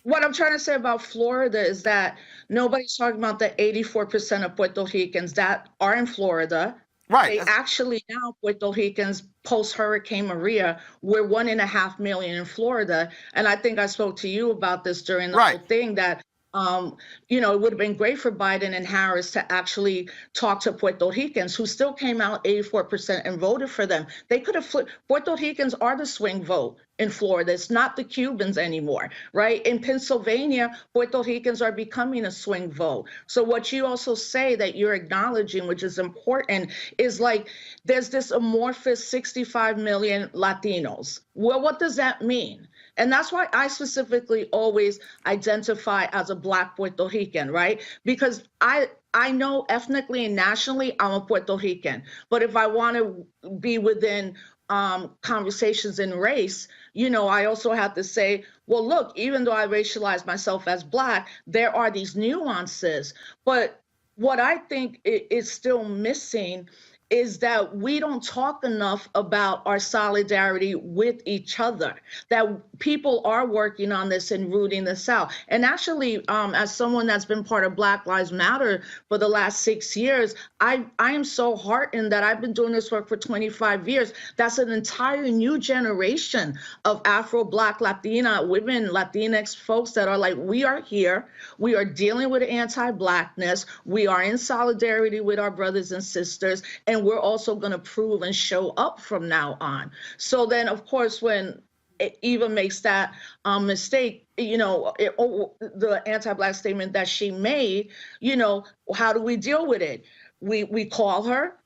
what I'm trying to say about Florida is that nobody's talking about the 84% of Puerto Ricans that are in Florida. Right. They actually now, Puerto Ricans post Hurricane Maria, we're 1.5 million in Florida. And I think I spoke to you about this during the whole thing that it would have been great for Biden and Harris to actually talk to Puerto Ricans who still came out 84% and voted for them. They could have flipped. Puerto Ricans are the swing vote in Florida. It's not the Cubans anymore, right? In Pennsylvania, Puerto Ricans are becoming a swing vote. So what you also say that you're acknowledging, which is important, is like there's this amorphous 65 million Latinos. Well, what does that mean? And that's why I specifically always identify as a Black Puerto Rican, right? Because I know ethnically and nationally I'm a Puerto Rican. But if I want to be within conversations in race, I also have to say, well, look, even though I racialize myself as Black, there are these nuances. But what I think is still missing is that we don't talk enough about our solidarity with each other, that people are working on this and rooting this out. And actually, as someone that's been part of Black Lives Matter for the last 6 years, I am so heartened that I've been doing this work for 25 years. That's an entire new generation of Afro, Black, Latina women, Latinx folks that are like, we are here, we are dealing with anti-Blackness, we are in solidarity with our brothers and sisters, and we're also going to prove and show up from now on. So then, of course, when Eva makes that mistake, the anti-Black statement that she made, how do we deal with it? We call her.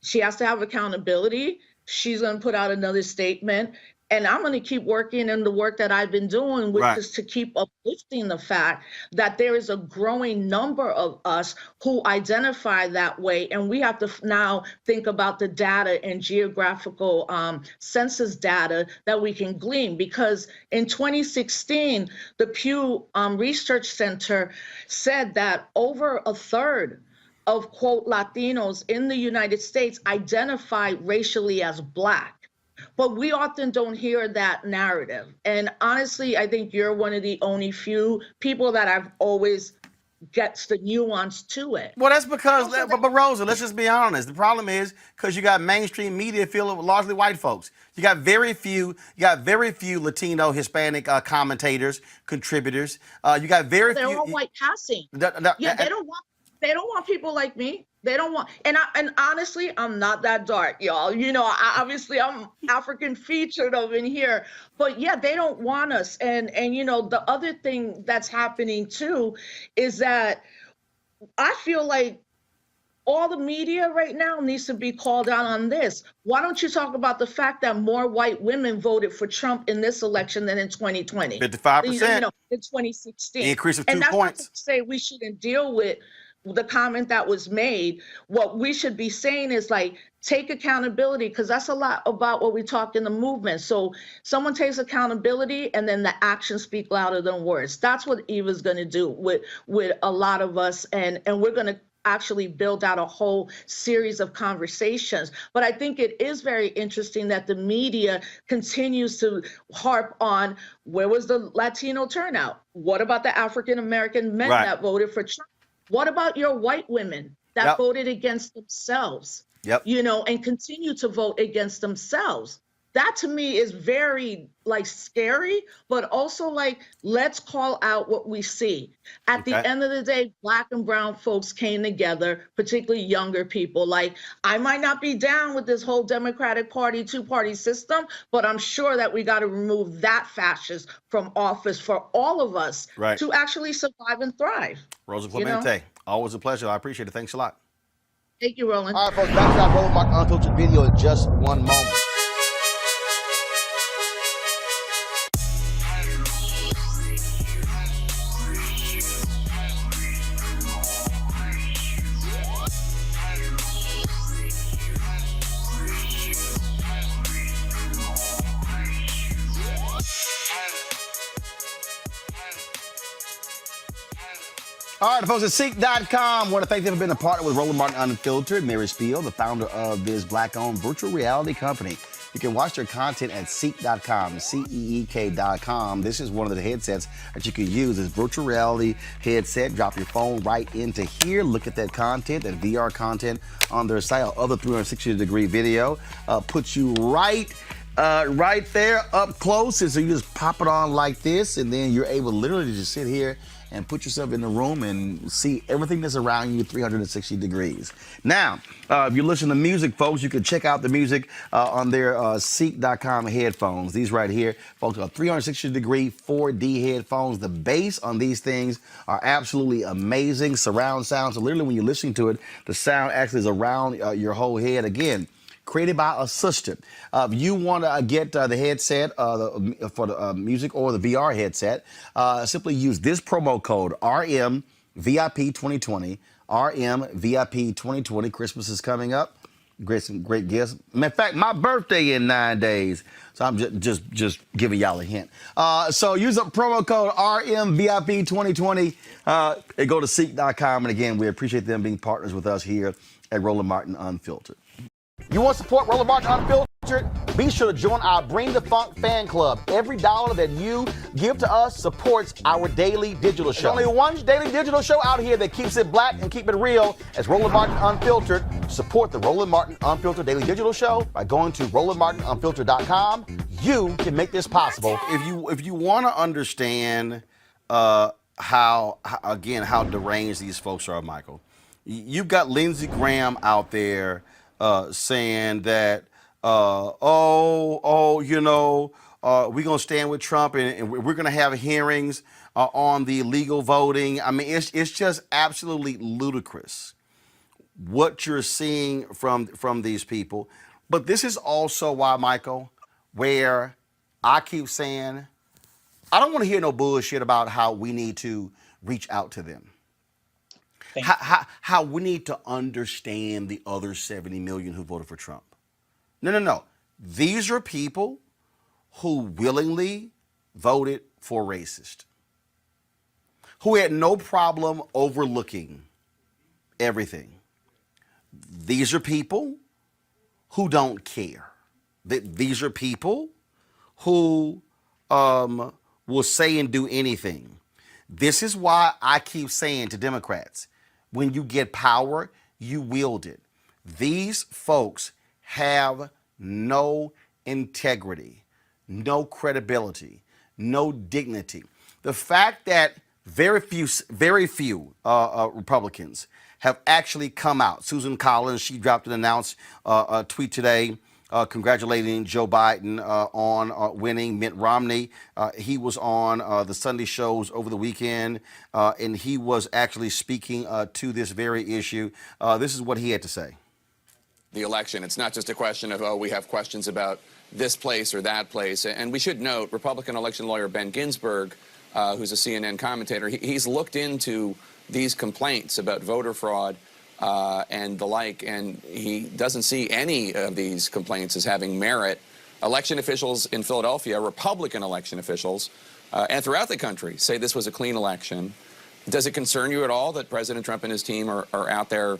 She has to have accountability. She's going to put out another statement. And I'm going to keep working in the work that I've been doing, which is to keep uplifting the fact that there is a growing number of us who identify that way. And we have to now think about the data and geographical census data that we can glean. Because in 2016, the Pew Research Center said that over a third of, quote, Latinos in the United States identify racially as Black. But we often don't hear that narrative. And honestly, I think you're one of the only few people that I've always gets the nuance to it. Well, that's because, but Rosa, let's just be honest. The problem is because you got mainstream media filled with largely white folks. You got very few Latino, Hispanic commentators, contributors. You got very few. They're all white passing. They don't want people like me. They don't want, and honestly, I'm not that dark, y'all. Obviously I'm African featured over in here, but yeah, they don't want us. And the other thing that's happening too is that I feel like all the media right now needs to be called out on this. Why don't you talk about the fact that more white women voted for Trump in this election than in 2020? 55%. In 2016. Increase of 2 and that's points. Not to say we shouldn't deal with the comment that was made. What we should be saying is like, take accountability, because that's a lot about what we talk in the movement. So someone takes accountability and then the actions speak louder than words. That's what Eva's going to do with a lot of us. And we're going to actually build out a whole series of conversations. But I think it is very interesting that the media continues to harp on where was the Latino turnout? What about the African-American men that voted for Trump? What about your white women that voted against themselves, and continue to vote against themselves? That to me is very scary, but also let's call out what we see. At the end of the day, Black and brown folks came together, particularly younger people. I might not be down with this whole Democratic Party, two-party system, but I'm sure that we got to remove that fascist from office for all of us to actually survive and thrive. Rosa Clemente, always a pleasure. I appreciate it. Thanks a lot. Thank you, Roland. All right, folks, back to our Roland Mark Unfiltered video in just one moment. All right, the folks at Seek.com want to thank them for being a partner with Roland Martin Unfiltered. Mary Spiel, the founder of this black-owned virtual reality company. You can watch their content at Seek.com, Seek.com. This is one of the headsets that you can use. This virtual reality headset. Drop your phone right into here. Look at that content, that VR content on their site. Other 360-degree video puts you right there up close. And so you just pop it on like this, and then you're able literally to just sit here and put yourself in the room and see everything that's around you 360 degrees. Now, if you're listening to music, folks, you can check out the music on their Seek.com headphones. These right here, folks, are 360-degree 4D headphones. The bass on these things are absolutely amazing. Surround sound. So literally when you're listening to it, the sound actually is around your whole head. Again, created by a sister. If you want to get the headset for the music or the VR headset, simply use this promo code RMVIP2020. RMVIP2020. Christmas is coming up. Some great gifts. In fact, my birthday in 9 days. So I'm just giving y'all a hint. So use a promo code RMVIP2020 and go to Seek.com. And again, we appreciate them being partners with us here at Roland Martin Unfiltered. You want to support Roland Martin Unfiltered? Be sure to join our Bring the Funk fan club. Every dollar that you give to us supports our daily digital show. There's only one daily digital show out here that keeps it black and keep it real. As Roland Martin Unfiltered. Support the Roland Martin Unfiltered daily digital show by going to RolandMartinUnfiltered.com. You can make this possible. If you want to understand how deranged these folks are, Michael, you've got Lindsey Graham out there saying that, we're going to stand with Trump and we're going to have hearings on the illegal voting. I mean, it's just absolutely ludicrous what you're seeing from these people. But this is also why, Michael, where I keep saying, I don't want to hear no bullshit about how we need to reach out to them. How we need to understand the other 70 million who voted for Trump. No. These are people who willingly voted for racist, who had no problem overlooking everything. These are people who don't care. These are people who will say and do anything. This is why I keep saying to Democrats, when you get power, you wield it. These folks have no integrity, no credibility, no dignity. The fact that very few Republicans have actually come out. Susan Collins, she dropped an announced tweet today congratulating Joe Biden on winning. Mitt Romney, he was on the Sunday shows over the weekend, and he was actually speaking to this very issue. This is what he had to say. The election, it's not just a question of, we have questions about this place or that place. And we should note, Republican election lawyer Ben Ginsburg, who's a CNN commentator, he's looked into these complaints about voter fraud and the like, and he doesn't see any of these complaints as having merit. Election officials in Philadelphia, Republican election officials, and throughout the country say this was a clean election. Does it concern you at all that President Trump and his team are out there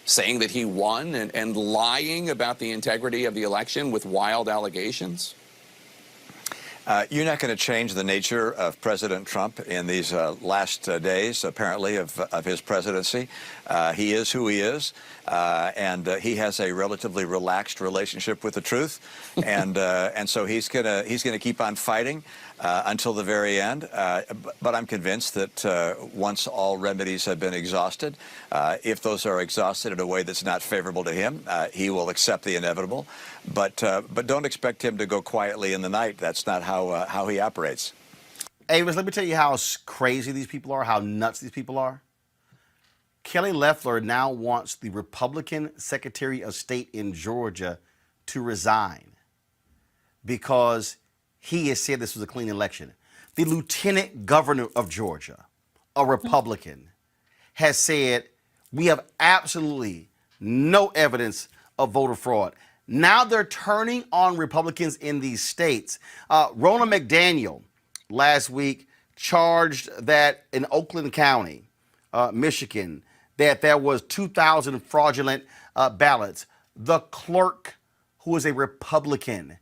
saying that he won and lying about the integrity of the election with wild allegations? You're not going to change the nature of President Trump in these last days, apparently, of his presidency. He is who he is, and he has a relatively relaxed relationship with the truth, and so he's gonna keep on fighting until the very end. But I'm convinced that once all remedies have been exhausted, if those are exhausted in a way that's not favorable to him, he will accept the inevitable. But don't expect him to go quietly in the night. That's not how he operates. Avis, let me tell you how crazy these people are, how nuts these people are. Kelly Loeffler now wants the Republican Secretary of State in Georgia to resign because he has said this was a clean election. The Lieutenant Governor of Georgia, a Republican, has said we have absolutely no evidence of voter fraud. Now they're turning on Republicans in these states. Ronna McDaniel last week charged that in Oakland County, Michigan, that there was 2,000 fraudulent ballots. The clerk, who is a Republican,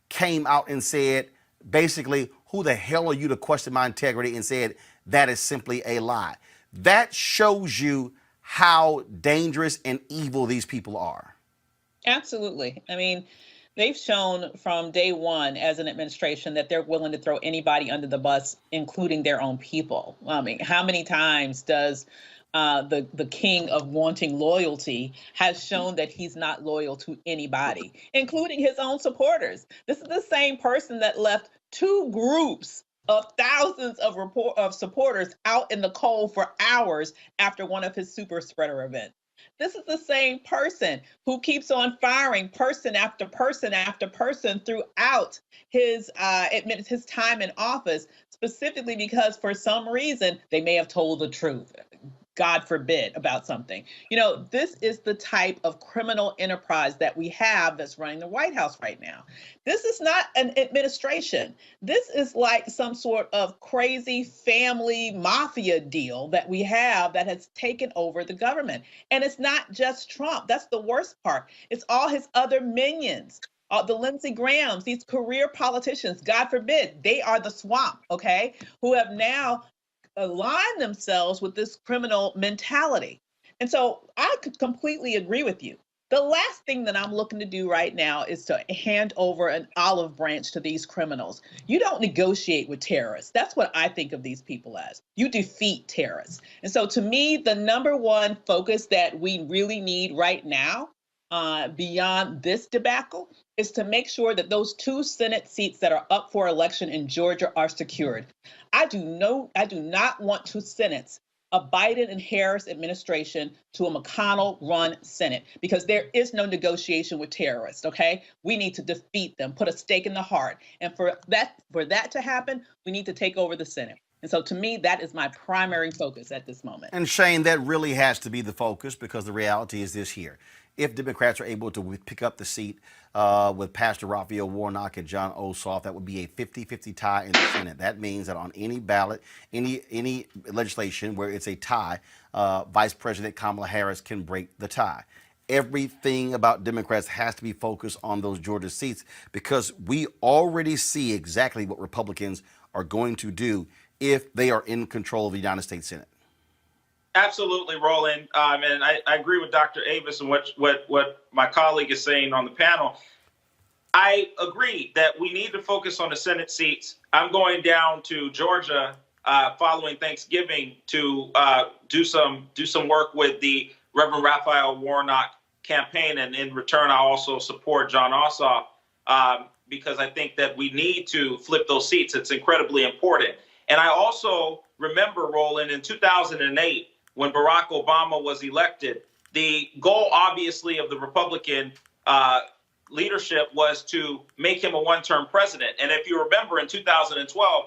came out and said, basically, who the hell are you to question my integrity, and said that is simply a lie. That shows you how dangerous and evil these people are. Absolutely. I mean, they've shown from day one as an administration that they're willing to throw anybody under the bus, including their own people. I mean, how many times does the king of wanting loyalty has shown that he's not loyal to anybody, including his own supporters? This is the same person that left two groups of thousands of supporters out in the cold for hours after one of his super spreader events. This is the same person who keeps on firing person after person after person throughout his time in office, specifically because for some reason they may have told the truth. God forbid, about something. You know, this is the type of criminal enterprise that we have that's running the White House right now. This is not an administration. This is like some sort of crazy family mafia deal that we have that has taken over the government. And it's not just Trump. That's the worst part. It's all his other minions. The Lindsey Grahams, these career politicians, God forbid, they are the swamp, okay, who have now align themselves with this criminal mentality. And so I could completely agree with you. The last thing that I'm looking to do right now is to hand over an olive branch to these criminals. You don't negotiate with terrorists. That's what I think of these people as. You defeat terrorists. And so to me, the number one focus that we really need right now, beyond this debacle, is to make sure that those 2 Senate seats that are up for election in Georgia are secured. I do not want 2 Senates, a Biden and Harris administration to a McConnell-run Senate, because there is no negotiation with terrorists, okay? We need to defeat them, put a stake in the heart. And for that to happen, we need to take over the Senate. And so to me, that is my primary focus at this moment. And Shane, that really has to be the focus, because the reality is this here. If Democrats are able to pick up the seat with Pastor Raphael Warnock and John Ossoff, that would be a 50-50 tie in the Senate. That means that on any ballot, any legislation where it's a tie, Vice President Kamala Harris can break the tie. Everything about Democrats has to be focused on those Georgia seats, because we already see exactly what Republicans are going to do if they are in control of the United States Senate. Absolutely, Roland. And I agree with Dr. Avis and what my colleague is saying on the panel. I agree that we need to focus on the Senate seats. I'm going down to Georgia following Thanksgiving to do some work with the Reverend Raphael Warnock campaign. And in return, I also support John Ossoff because I think that we need to flip those seats. It's incredibly important. And I also remember, Roland, in 2008, when Barack Obama was elected, the goal, obviously, of the Republican leadership was to make him a one-term president. And if you remember, in 2012,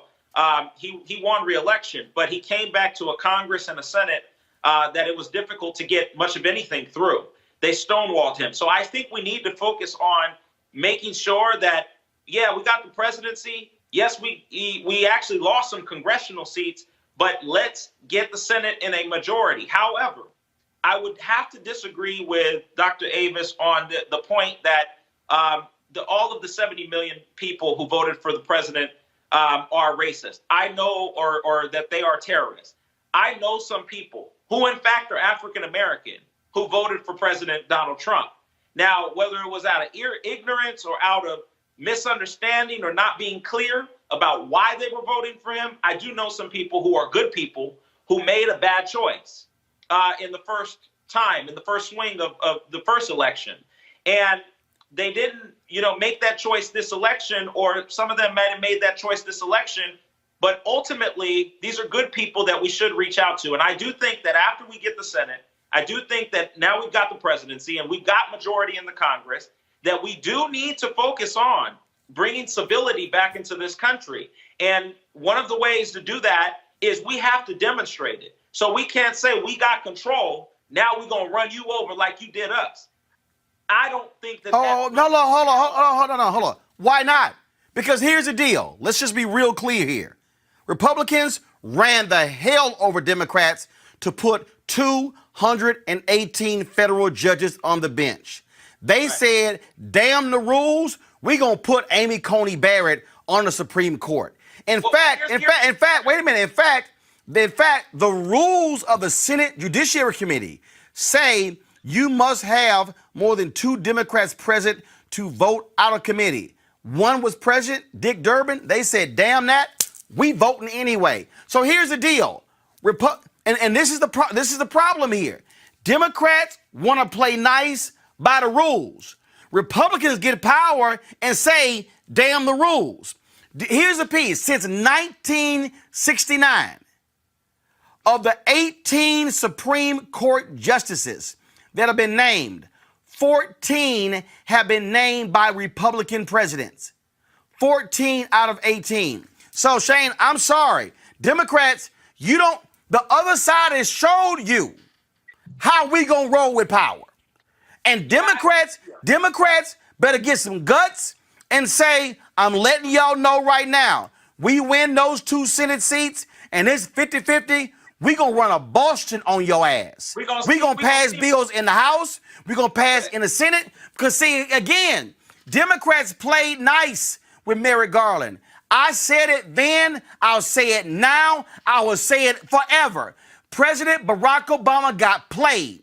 he won re-election, but he came back to a Congress and a Senate that it was difficult to get much of anything through. They stonewalled him. So I think we need to focus on making sure that, yeah, we got the presidency. Yes, we actually lost some congressional seats, but let's get the Senate in a majority. However, I would have to disagree with Dr. Avis on the point that all of the 70 million people who voted for the president are racist. I know, or that they are terrorists. I know some people who, in fact, are African-American who voted for President Donald Trump. Now, whether it was out of ignorance or out of misunderstanding or not being clear about why they were voting for him, I do know some people who are good people who made a bad choice in the first time, in the first swing of the first election. And they didn't, make that choice this election, or some of them might have made that choice this election. But ultimately, these are good people that we should reach out to. And I do think that after we get the Senate, I do think that now we've got the presidency and we've got majority in the Congress, that we do need to focus on bringing civility back into this country. And one of the ways to do that is we have to demonstrate it. So we can't say we got control, now we're going to run you over like you did us. I don't think that. Hold on. Why not? Because here's the deal. Let's just be real clear here. Republicans ran the hell over Democrats to put 218 federal judges on the bench. They said, damn the rules, we're going to put Amy Coney Barrett on the Supreme Court. In fact, wait a minute. In fact, the rules of the Senate Judiciary Committee say you must have more than 2 Democrats present to vote out of committee. One was President Dick Durbin. They said, damn that, we voting anyway. So here's the deal. And this is the problem here. Democrats want to play nice by the rules. Republicans get power and say, damn the rules. Here's the piece. Since 1969, of the 18 Supreme Court justices that have been named, 14 have been named by Republican presidents. 14 out of 18. So, Shane, I'm sorry. Democrats, the other side has showed you how we gonna roll with power. And Democrats better get some guts and say, I'm letting y'all know right now, we win those 2 Senate seats and it's 50-50, we gonna run a Boston on your ass. We gonna pass bills in the House, we gonna pass in the Senate, because see, again, Democrats played nice with Merrick Garland. I said it then, I'll say it now, I will say it forever. President Barack Obama got played.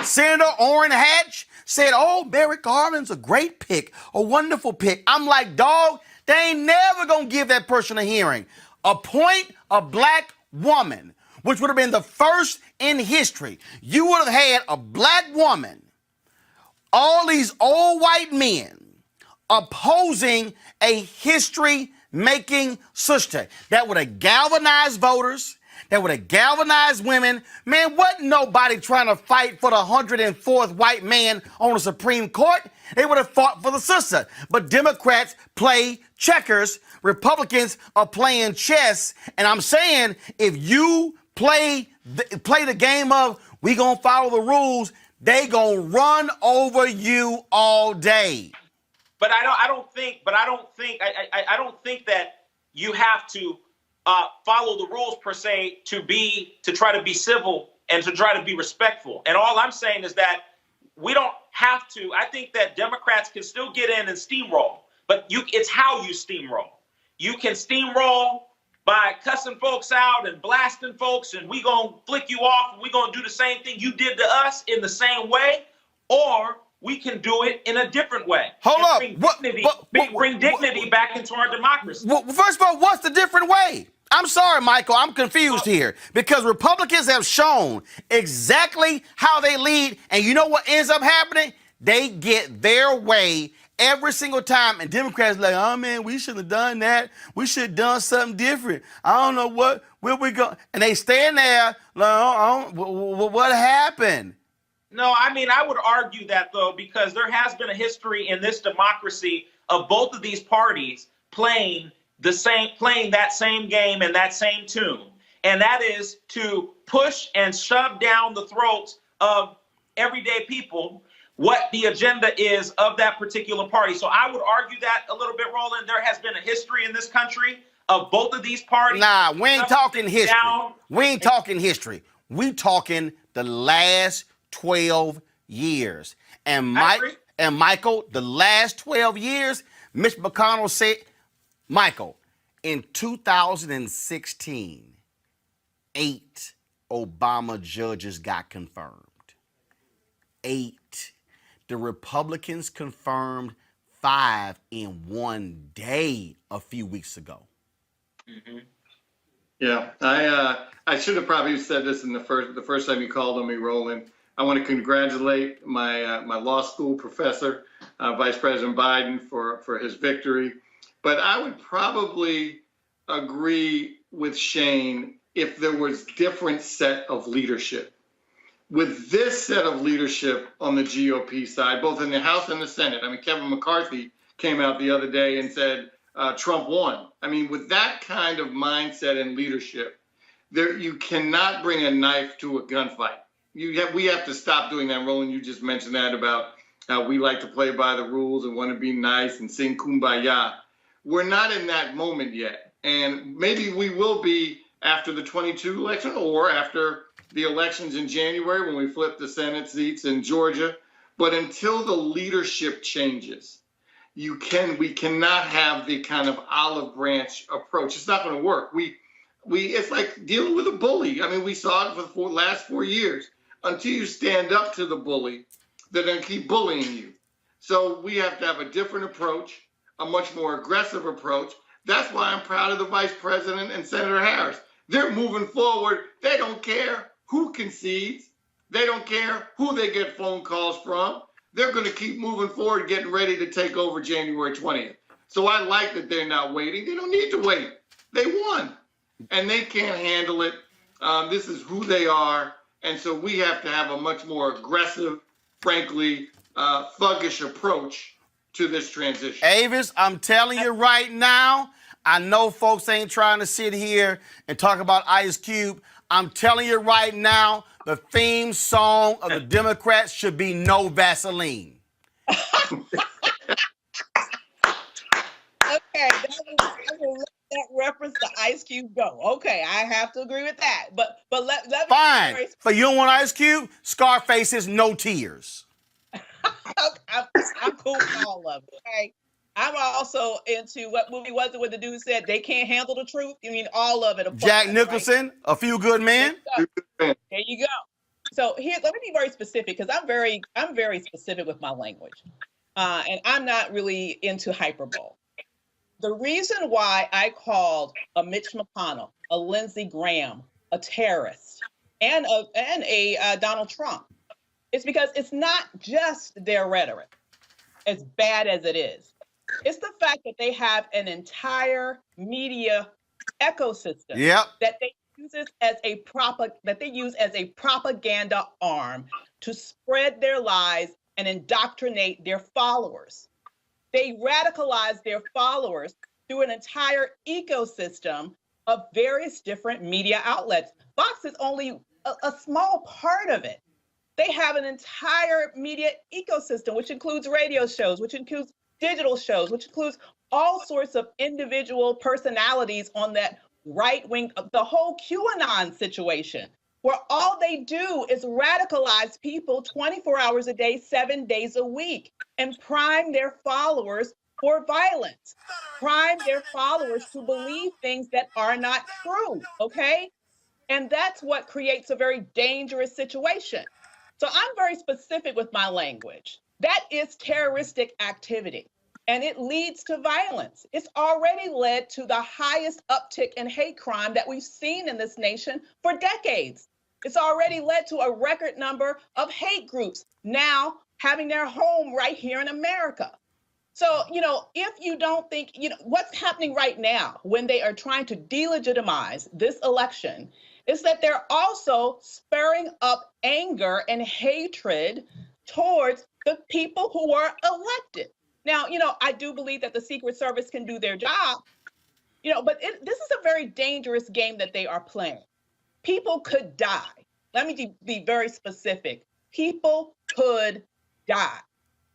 Senator Orrin Hatch said, oh, Merrick Garland's a great pick, a wonderful pick. I'm like, dog, they ain't never gonna give that person a hearing. Appoint a black woman, which would have been the first in history. You would have had a black woman, all these old white men opposing a history-making sister that would have galvanized voters, that would have galvanized women. Man, wasn't nobody trying to fight for the 104th white man on the Supreme Court. They would have fought for the sister. But Democrats play checkers. Republicans are playing chess. And I'm saying, if you play the game of we gonna follow the rules, they gonna run over you all day. But I don't think that you have to follow the rules per se to try to be civil and to try to be respectful. And all I'm saying is that we don't have to. I think that Democrats can still get in and steamroll, but it's how you steamroll. You can steamroll by cussing folks out and blasting folks, and we gonna flick you off, and we gonna do the same thing you did to us in the same way, or we can do it in a different way. Hold up. Bring dignity back into our democracy. Well, first of all, what's the different way? I'm sorry, Michael, I'm confused here because Republicans have shown exactly how they lead, and you know what ends up happening? They get their way every single time, and Democrats are like, oh man, we shouldn't have done that. We should have done something different. I don't know where we go. And they stand there like, what happened? No, I mean, I would argue that, though, because there has been a history in this democracy of both of these parties playing that same game and that same tune. And that is to push and shove down the throats of everyday people what the agenda is of that particular party. So I would argue that a little bit, Roland. There has been a history in this country of both of these parties. Nah, we ain't talking history. We ain't talking history. We talking the last 12 years. And Michael, the last 12 years, Mitch McConnell said, Michael, in 2016, 8 Obama judges got confirmed. 8. The Republicans confirmed 5 in one day a few weeks ago. Mm-hmm. Yeah, I should have probably said this in the first time you called on me, Roland. I want to congratulate my law school professor, Vice President Biden, for his victory. But I would probably agree with Shane if there was different set of leadership. With this set of leadership on the GOP side, both in the House and the Senate, I mean, Kevin McCarthy came out the other day and said Trump won. I mean, with that kind of mindset and leadership, you cannot bring a knife to a gunfight. We have to stop doing that. Roland, you just mentioned that about how we like to play by the rules and want to be nice and sing Kumbaya. We're not in that moment yet. And maybe we will be after the 22 election or after the elections in January when we flip the Senate seats in Georgia. But until the leadership changes, we cannot have the kind of olive branch approach. It's not going to work. It's like dealing with a bully. I mean, we saw it for the last 4 years. Until you stand up to the bully, they're going to keep bullying you. So we have to have a different approach, a much more aggressive approach. That's why I'm proud of the Vice President and Senator Harris. They're moving forward. They don't care who concedes. They don't care who they get phone calls from. They're going to keep moving forward, getting ready to take over January 20th. So I like that they're not waiting. They don't need to wait. They won, and they can't handle it. This is who they are, and so we have to have a much more aggressive, frankly, thuggish approach to this transition. Avis, I'm telling you right now, I know folks ain't trying to sit here and talk about Ice Cube. I'm telling you right now, the theme song of the Democrats should be No Vaseline. Okay, I will let that reference to Ice Cube go. Okay, I have to agree with that. But let me fine. But you don't want Ice Cube? Scarface is No Tears. I'm cool with all of it. Okay. I'm also into what movie was it when the dude said they can't handle the truth? You mean all of it? Applies, Jack Nicholson, right? A Few Good Men. There you go. So here, let me be very specific because I'm very specific with my language, and I'm not really into hyperbole. The reason why I called a Mitch McConnell, a Lindsey Graham, a terrorist, and a Donald Trump is because it's not just their rhetoric, as bad as it is. It's the fact that they have an entire media ecosystem that they use as a propaganda arm to spread their lies and indoctrinate their followers. They radicalize their followers through an entire ecosystem of various different media outlets. Fox is only a small part of it. They have an entire media ecosystem, which includes radio shows, which includes digital shows, which includes all sorts of individual personalities on that right wing, the whole QAnon situation, where all they do is radicalize people 24 hours a day, 7 days a week, and prime their followers for violence, prime their followers to believe things that are not true, okay? And that's what creates a very dangerous situation. So I'm very specific with my language. That is terroristic activity, and it leads to violence. It's already led to the highest uptick in hate crime that we've seen in this nation for decades. It's already led to a record number of hate groups now having their home right here in America. So, if you don't think, what's happening right now when they are trying to delegitimize this election is that they're also spurring up anger and hatred towards the people who are elected. Now, I do believe that the Secret Service can do their job, but this is a very dangerous game that they are playing. People could die. Let me be very specific. People could die.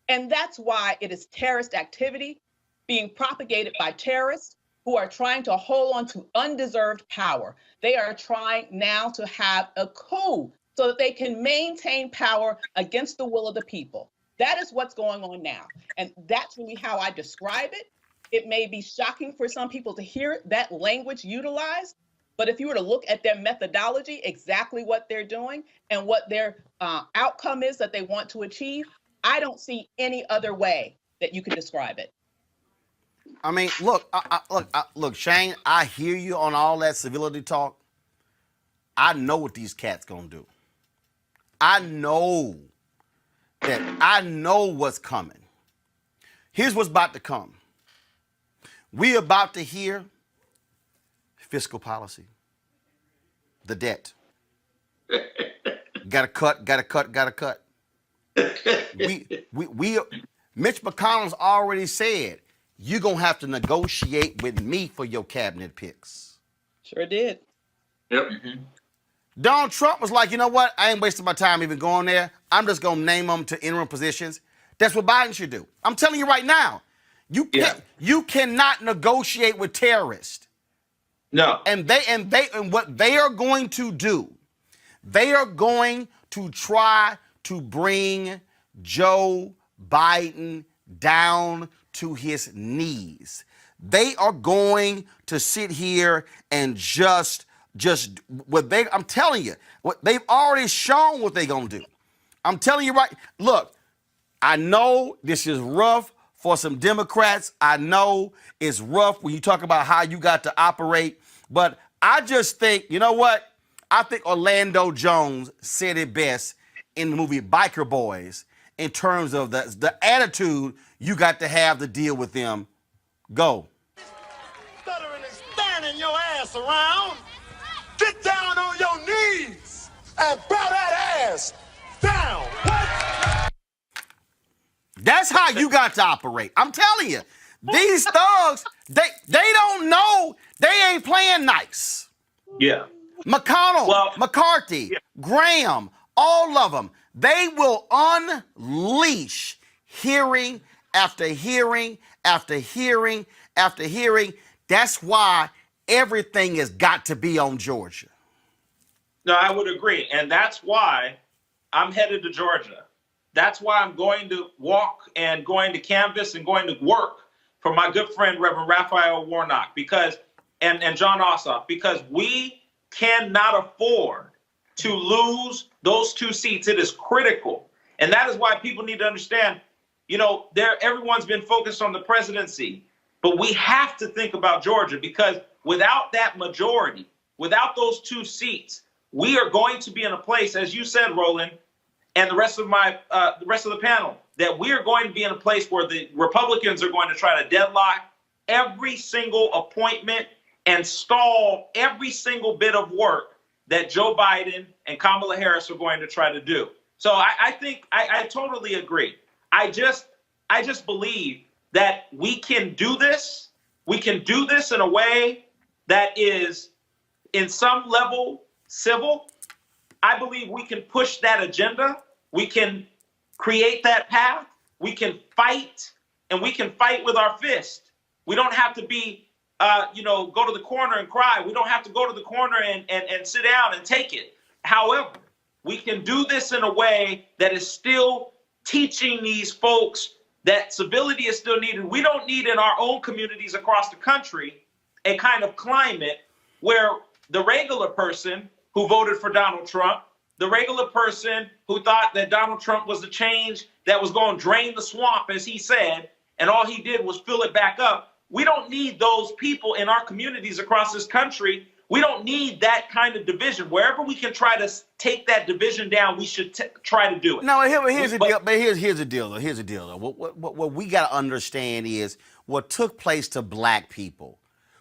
And that's why it is terrorist activity being propagated by terrorists who are trying to hold on to undeserved power. They are trying now to have a coup so that they can maintain power against the will of the people. That is what's going on now. And that's really how I describe it. It may be shocking for some people to hear that language utilized, but if you were to look at their methodology, exactly what they're doing and what their outcome is that they want to achieve, I don't see any other way that you can describe it. I mean, look, Shane, I hear you on all that civility talk. I know what these cats gonna do. I know what's coming. Here's what's about to come. We about to hear fiscal policy, the debt. Gotta cut. Mitch McConnell's already said, you're going to have to negotiate with me for your cabinet picks. Sure did. Yep. Mm-hmm. Donald Trump was like, you know what? I ain't wasting my time even going there. I'm just going to name them to interim positions. That's what Biden should do. I'm telling you right now. You cannot negotiate with terrorists. No. And what they are going to do, They are going to try to bring Joe Biden down to his knees. They are going to sit here and just what they, I'm telling you, what they've already shown what they're going to do. I'm telling you right. Look, I know this is rough for some Democrats. I know it's rough when you talk about how you got to operate, but I just think, you know what? I think Orlando Jones said it best in the movie Biker Boys in terms of the attitude you got to have to deal with them. Go. Stuttering and standing your ass around. Get down on your knees and bow that ass down. What? That's how you got to operate. I'm telling you, these thugs, they don't know they ain't playing nice. Yeah. McConnell, McCarthy, Graham, all of them, they will unleash hearing after hearing after hearing after hearing. That's why everything has got to be on Georgia. No, I would agree. And that's why I'm headed to Georgia. That's why I'm going to walk and going to canvass and going to work for my good friend, Reverend Raphael Warnock, because and John Ossoff, because we cannot afford to lose those 2 seats. It is critical. And that is why people need to understand, you know, everyone's been focused on the presidency, but we have to think about Georgia, because without that majority, without those 2 seats, we are going to be in a place, as you said, Roland, and the rest of the panel, that we are going to be in a place where the Republicans are going to try to deadlock every single appointment and stall every single bit of work that Joe Biden and Kamala Harris are going to try to do. So I think I totally agree. I just believe that we can do this. We can do this in a way that is, in some level, civil. I believe we can push that agenda. We can create that path. We can fight, and we can fight with our fist. We don't have to be, go to the corner and cry. We don't have to go to the corner and sit down and take it. However, we can do this in a way that is still teaching these folks that civility is still needed. We don't need in our own communities across the country a kind of climate where the regular person who voted for Donald Trump, the regular person who thought that Donald Trump was the change that was going to drain the swamp, as he said, and all he did was fill it back up. We don't need those people in our communities across this country. We don't need that kind of division. Wherever we can try to take that division down, we should try to do it. No, here's the deal. But here's the deal, though. Here's the deal, though. What we got to understand is what took place to black people.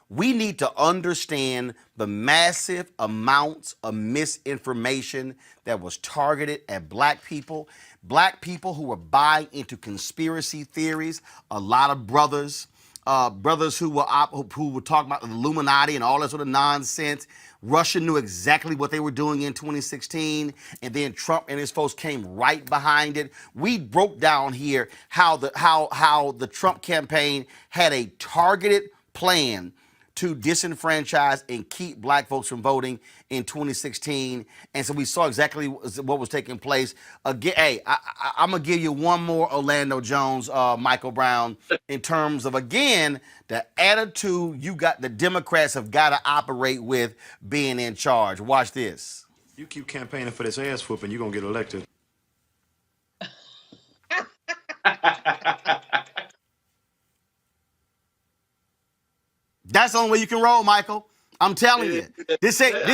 We need to understand the massive amounts of misinformation that was targeted at black people who were buying into conspiracy theories. A lot of brothers who were talking about the Illuminati and all that sort of nonsense. Russia knew exactly what they were doing in 2016, and then Trump and his folks came right behind it. We broke down here how the Trump campaign had a targeted plan to disenfranchise and keep black folks from voting in 2016. And so we saw exactly what was taking place. Again, hey, I'm going to give you one more Orlando Jones, Michael Brown, in terms of, again, the attitude the Democrats have got to operate with being in charge. Watch this. You keep campaigning for this ass whooping, you're going to get elected. That's the only way you can roll, Michael. I'm telling you. This ain't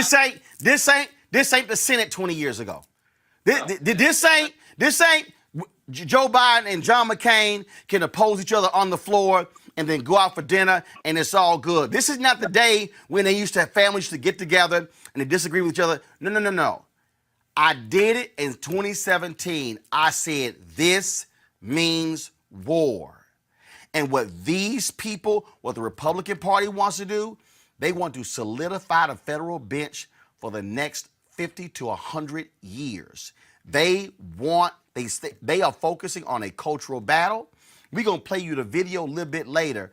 the Senate 20 years ago. This ain't Joe Biden and John McCain can oppose each other on the floor and then go out for dinner and it's all good. This is not the day when they used to have families to get together and they disagree with each other. No. I did it in 2017. I said, this means war. And what these people, what the Republican Party wants to do, they want to solidify the federal bench for the next 50 to 100 years. They are focusing on a cultural battle. We're going to play you the video a little bit later.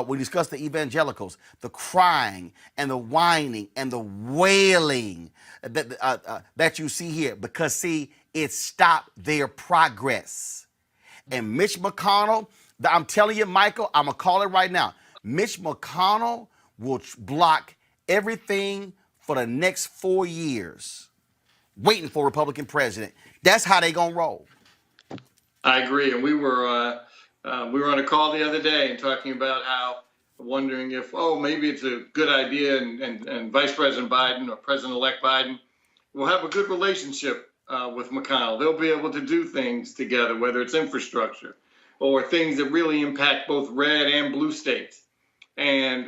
We discuss the evangelicals, the crying and the whining and the wailing that you see here. Because, see, it stopped their progress. And Mitch McConnell, I'm telling you, Michael, I'm going to call it right now. Mitch McConnell will block everything for the next 4 years, waiting for a Republican president. That's how they going to roll. I agree. And we were on a call the other day and talking about how, wondering if, maybe it's a good idea and Vice President Biden or President-elect Biden will have a good relationship with McConnell. They'll be able to do things together, whether it's infrastructure or things that really impact both red and blue states. And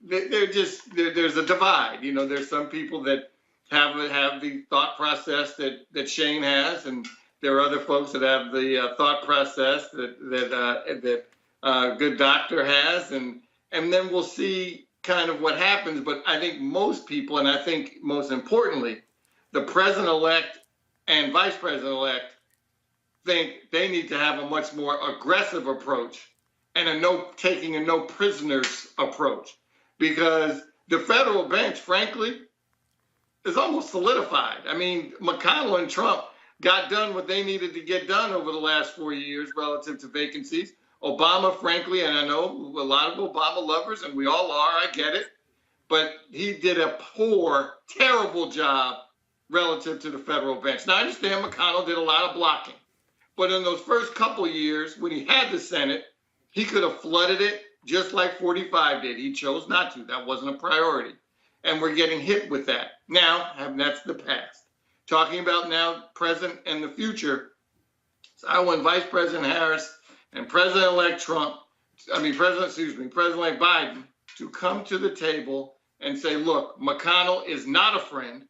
there's a divide. You know, there's some people that have the thought process that Shane has, and there are other folks that have the thought process that good doctor has, and then we'll see kind of what happens. But I think most people, and I think most importantly, the president-elect and vice president-elect think they need to have a much more aggressive approach and taking a no prisoners approach, because the federal bench, frankly, is almost solidified. I mean, McConnell and Trump got done what they needed to get done over the last 4 years relative to vacancies. Obama, frankly, and I know a lot of Obama lovers, and we all are, I get it, but he did a poor, terrible job relative to the federal bench. Now, I understand McConnell did a lot of blocking, but in those first couple of years, when he had the Senate, he could have flooded it just like 45 did. He chose not to. That wasn't a priority. And we're getting hit with that. Now, that's the past. Talking about now, present, and the future, so I want Vice President Harris and President-elect President-elect Biden to come to the table and say, look, McConnell is not a friend.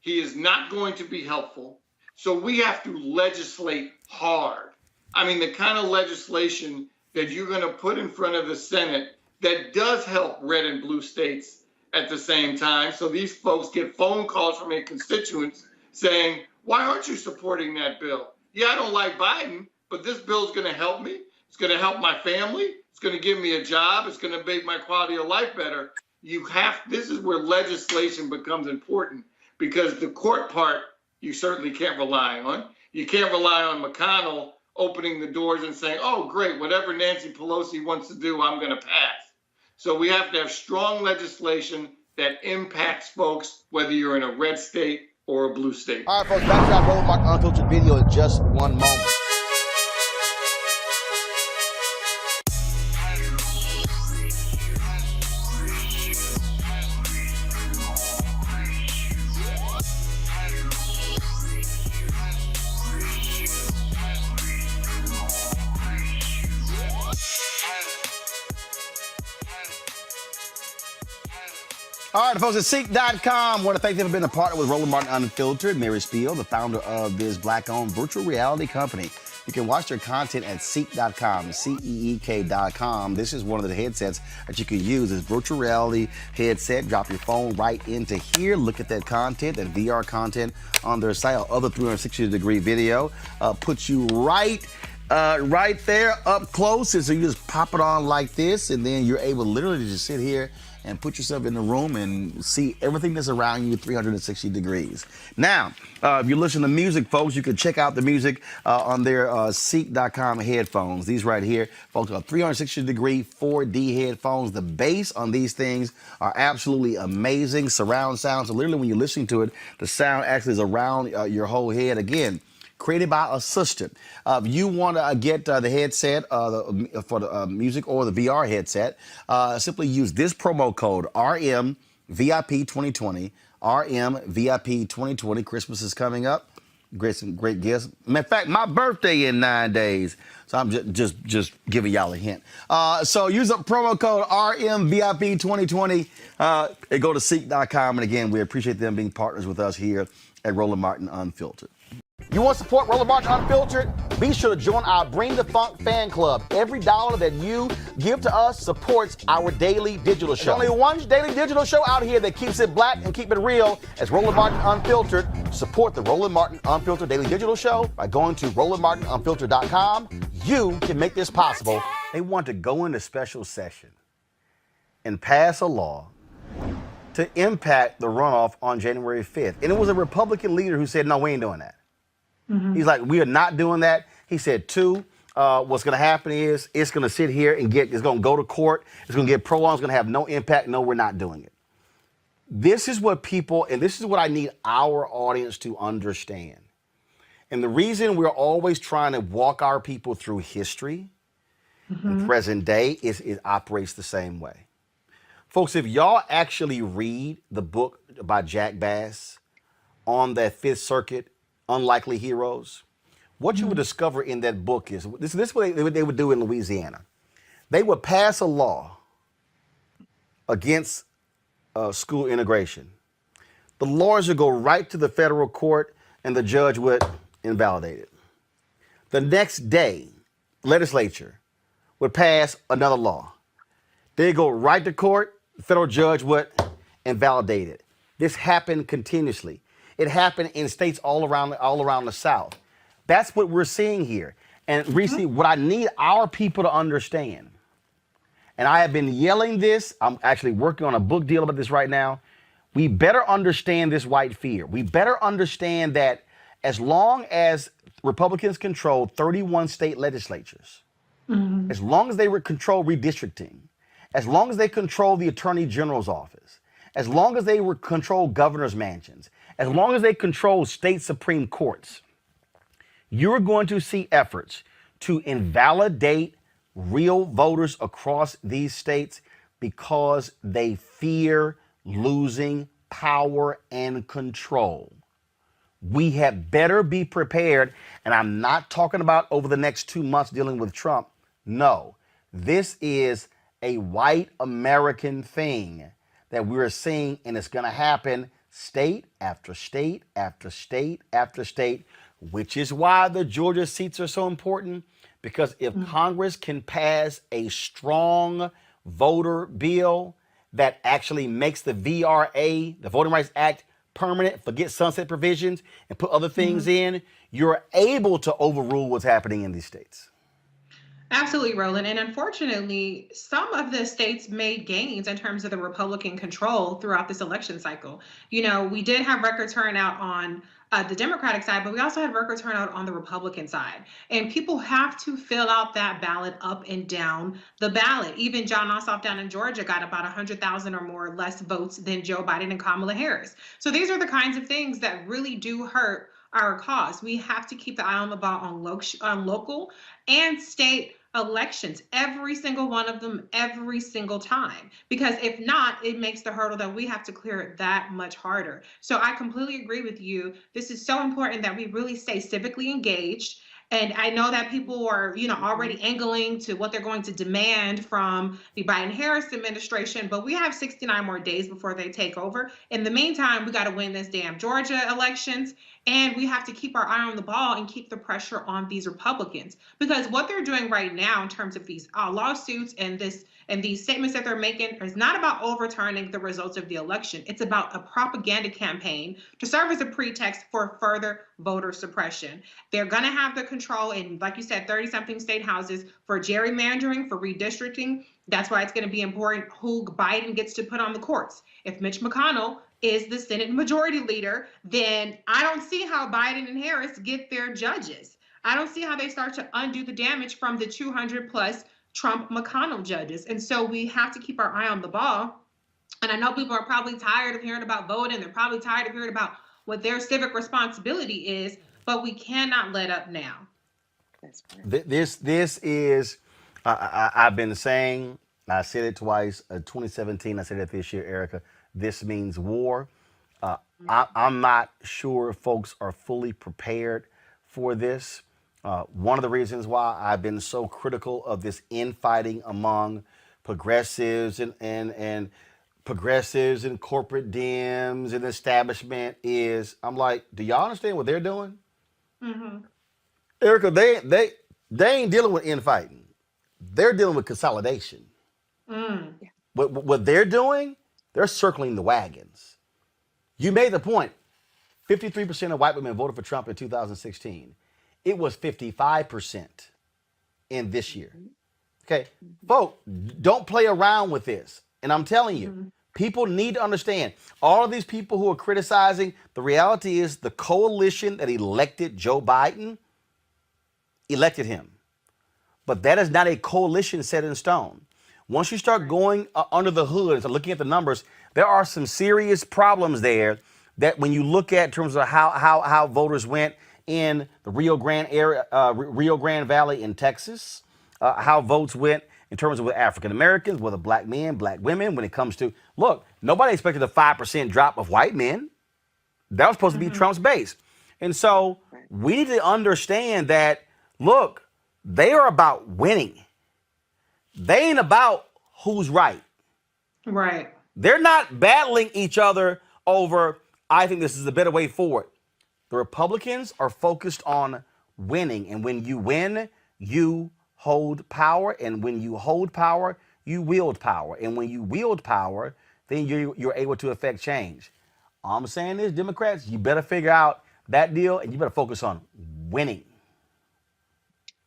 He is not going to be helpful. So we have to legislate hard. I mean, the kind of legislation that you're going to put in front of the Senate that does help red and blue states at the same time. So these folks get phone calls from their constituents saying, why aren't you supporting that bill? Yeah, I don't like Biden, but this bill is going to help me. It's going to help my family. It's going to give me a job. It's going to make my quality of life better. This is where legislation becomes important, because the court part, you certainly can't rely on. You can't rely on McConnell opening the doors and saying, oh, great, whatever Nancy Pelosi wants to do, I'm going to pass. So we have to have strong legislation that impacts folks, whether you're in a red state or a blue state. All right, folks, back to our Roland Martin Unfiltered video in just one moment. All right, folks, at Seek.com, I want to thank them for being a partner with Roland Martin Unfiltered. Mary Spiel, the founder of this black-owned virtual reality company. You can watch their content at Seek.com, CEEK.com. This is one of the headsets that you can use. This virtual reality headset. Drop your phone right into here. Look at that content, that VR content on their site. Other 360-degree video puts you right there up close. And so you just pop it on like this, and then you're able literally to just sit here and put yourself in the room and see everything that's around you 360 degrees. Now, if you listen to music, folks, you can check out the music on their Seek.com headphones. These right here, folks, are 360-degree 4D headphones. The bass on these things are absolutely amazing. Surround sound. So literally when you're listening to it, the sound actually is around your whole head. Again, created by a sister. If you want to get the headset for the music or the VR headset, simply use this promo code RMVIP2020. RMVIP2020. Christmas is coming up. Some great gifts. In fact, my birthday in 9 days. So I'm just giving y'all a hint. So use a promo code RMVIP2020 and go to Seek.com. And again, we appreciate them being partners with us here at Roland Martin Unfiltered. You want to support Roland Martin Unfiltered? Be sure to join our Bring the Funk fan club. Every dollar that you give to us supports our daily digital show. There's only one daily digital show out here that keeps it black and keep it real. It's Roland Martin Unfiltered. Support the Roland Martin Unfiltered daily digital show by going to RolandMartinUnfiltered.com. You can make this possible. They want to go into special session and pass a law to impact the runoff on January 5th. And it was a Republican leader who said, no, we ain't doing that. He's like, we are not doing that. He said, two, what's going to happen is it's going to sit here and it's going to go to court. It's going to get prolonged. It's going to have no impact. No, we're not doing it. This is what people, and this is what I need our audience to understand. And the reason we're always trying to walk our people through history and present day is it operates the same way. Folks, if y'all actually read the book by Jack Bass on that Fifth Circuit, Unlikely Heroes, what you would discover in that book is, this is what they would do in Louisiana. They would pass a law against school integration. The lawyers would go right to the federal court and the judge would invalidate it. The next day, legislature would pass another law. They'd go right to court, the federal judge would invalidate it. This happened continuously. It happened in states all around the South. That's what we're seeing here. And Reese, what I need our people to understand, and I have been yelling this, I'm actually working on a book deal about this right now. We better understand this white fear. We better understand that as long as Republicans control 31 state legislatures, as long as they control redistricting, as long as they control the Attorney General's office, as long as they control governor's mansions, as long as they control state Supreme Courts, you're going to see efforts to invalidate real voters across these states because they fear losing power and control. We had better be prepared, and I'm not talking about over the next 2 months dealing with Trump. No, this is a white American thing that we're seeing, and it's going to happen state after state after state after state, which is why the Georgia seats are so important, because if Congress can pass a strong voter bill that actually makes the VRA, the Voting Rights Act, permanent, forget sunset provisions, and put other things in, you're able to overrule what's happening in these states. Absolutely, Roland. And unfortunately, some of the states made gains in terms of the Republican control throughout this election cycle. You know, we did have record turnout on the Democratic side, but we also had record turnout on the Republican side. And people have to fill out that ballot up and down the ballot. Even John Ossoff down in Georgia got about 100,000 or more less votes than Joe Biden and Kamala Harris. So these are the kinds of things that really do hurt our cause. We have to keep the eye on the ball on local and state elections, every single one of them, every single time. Because if not, it makes the hurdle that we have to clear it that much harder. So I completely agree with you. This is so important that we really stay civically engaged. And I know that people are, already angling to what they're going to demand from the Biden-Harris administration, but we have 69 more days before they take over. In the meantime, we got to win this damn Georgia elections, and we have to keep our eye on the ball and keep the pressure on these Republicans, because what they're doing right now in terms of these lawsuits and these statements that they're making is not about overturning the results of the election. It's about a propaganda campaign to serve as a pretext for further voter suppression. They're going to have the control in, like you said, 30-something state houses for gerrymandering, for redistricting. That's why it's going to be important who Biden gets to put on the courts. If Mitch McConnell is the Senate Majority Leader, then I don't see how Biden and Harris get their judges. I don't see how they start to undo the damage from the 200 plus Trump-McConnell judges. And so we have to keep our eye on the ball. And I know people are probably tired of hearing about voting. They're probably tired of hearing about what their civic responsibility is, but we cannot let up now. This is, I've been saying, I said it twice, 2017, I said it this year, Erica, this means war. I'm not sure folks are fully prepared for this. One of the reasons why I've been so critical of this infighting among progressives and progressives and corporate Dems and establishment is, I'm like, do y'all understand what they're doing? Erica, they ain't dealing with infighting. They're dealing with consolidation. What they're doing, they're circling the wagons. You made the point. 53% of white women voted for Trump in 2016. It was 55% in this year. Okay, folks, don't play around with this. And I'm telling you, people need to understand all of these people who are criticizing, the reality is the coalition that elected Joe Biden elected him. But that is not a coalition set in stone. Once you start going under the hood and start looking at the numbers, there are some serious problems there that when you look at in terms of how voters went in the Rio Grande area, Rio Grande Valley in Texas, how votes went in terms of with African Americans, whether black men, black women, when it comes to, look, nobody expected a 5% drop of white men. That was supposed to be Trump's base. And so we need to understand that, look, they are about winning. They ain't about who's right. Right. They're not battling each other over, I think this is a better way forward. The Republicans are focused on winning. And when you win, you hold power. And when you hold power, you wield power. And when you wield power, then you're able to affect change. All I'm saying is, Democrats, you better figure out that deal and you better focus on winning.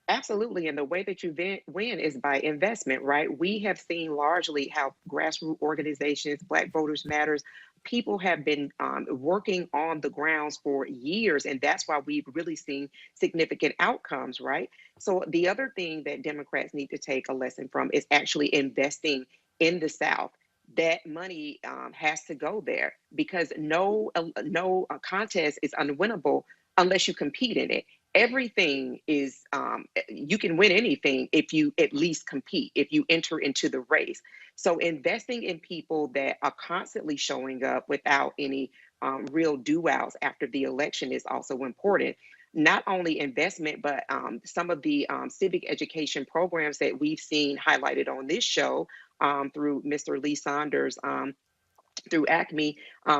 Absolutely. And the way that you win is by investment, right? We have seen largely how grassroots organizations, Black Voters Matters, people have been working on the grounds for years. And that's why we've really seen significant outcomes, right? So the other thing that Democrats need to take a lesson from is actually investing in the South. That money has to go there because no contest is unwinnable unless you compete in it. Everything is, you can win anything if you at least compete, if you enter into the race. So investing in people that are constantly showing up without any real do-outs after the election is also important. Not only investment, but some of the civic education programs that we've seen highlighted on this show through Mr. Lee Saunders, through ACME,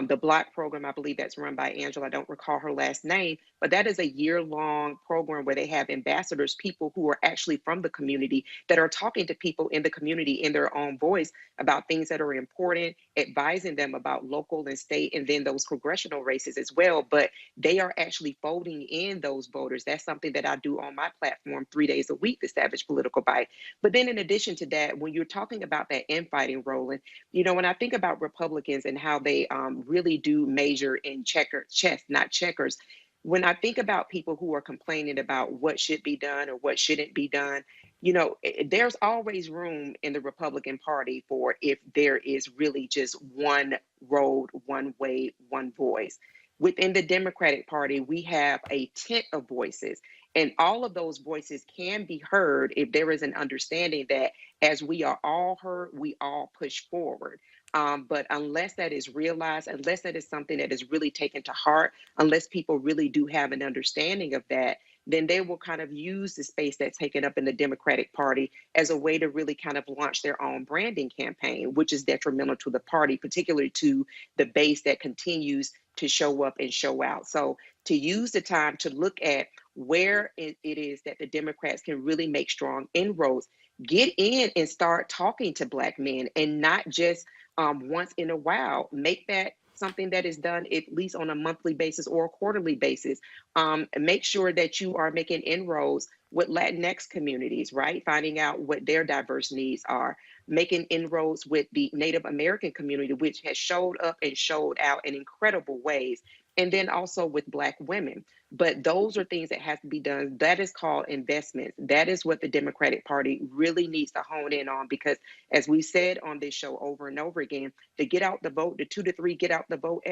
the Block program, I believe that's run by Angela. I don't recall her last name, but that is a year-long program where they have ambassadors, people who are actually from the community that are talking to people in the community in their own voice about things that are important, advising them about local and state and then those congressional races as well. But they are actually folding in those voters. That's something that I do on my platform 3 days a week, the Savage Political Bite. But then in addition to that, when you're talking about that infighting, Roland, you know, when I think about Republicans and how they really do measure in chess, not checkers, when I think about people who are complaining about what should be done or what shouldn't be done, you know, there's always room in the Republican Party for if there is really just one road, one way, one voice. Within the Democratic Party, we have a tent of voices, and all of those voices can be heard if there is an understanding that as we are all heard, we all push forward. But unless that is realized, unless that is something that is really taken to heart, unless people really do have an understanding of that, then they will kind of use the space that's taken up in the Democratic Party as a way to really kind of launch their own branding campaign, which is detrimental to the party, particularly to the base that continues to show up and show out. So to use the time to look at where it is that the Democrats can really make strong inroads, get in and start talking to Black men and not just once in a while. Make that something that is done at least on a monthly basis or a quarterly basis. Make sure that you are making inroads with Latinx communities, right? Finding out what their diverse needs are. Making inroads with the Native American community, which has showed up and showed out in incredible ways. And then also with Black women. But those are things that have to be done. That is called investments. That is what the Democratic Party really needs to hone in on, because as we said on this show over and over again, the get out the vote, the 2 to 3 get out the vote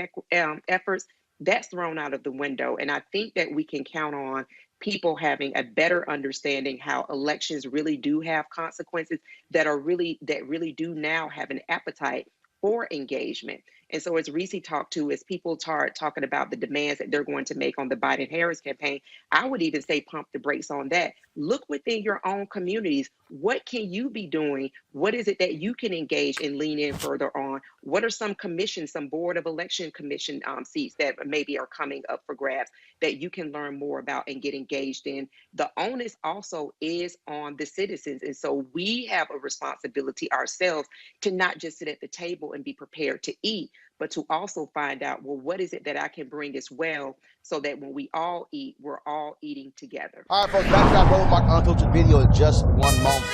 efforts, that's thrown out of the window. And I think that we can count on people having a better understanding how elections really do have consequences that really do now have an appetite for engagement. And so as Reese talked to, as people start talking about the demands that they're going to make on the Biden-Harris campaign, I would even say pump the brakes on that. Look within your own communities. What can you be doing? What is it that you can engage and lean in further on? What are some commissions, some board of election commission seats that maybe are coming up for grabs that you can learn more about and get engaged in? The onus also is on the citizens. And so we have a responsibility ourselves to not just sit at the table and be prepared to eat, but to also find out, well, what is it that I can bring as well, so that when we all eat, we're all eating together. All right, folks, back to our Roland Martin Unfiltered video in just one moment.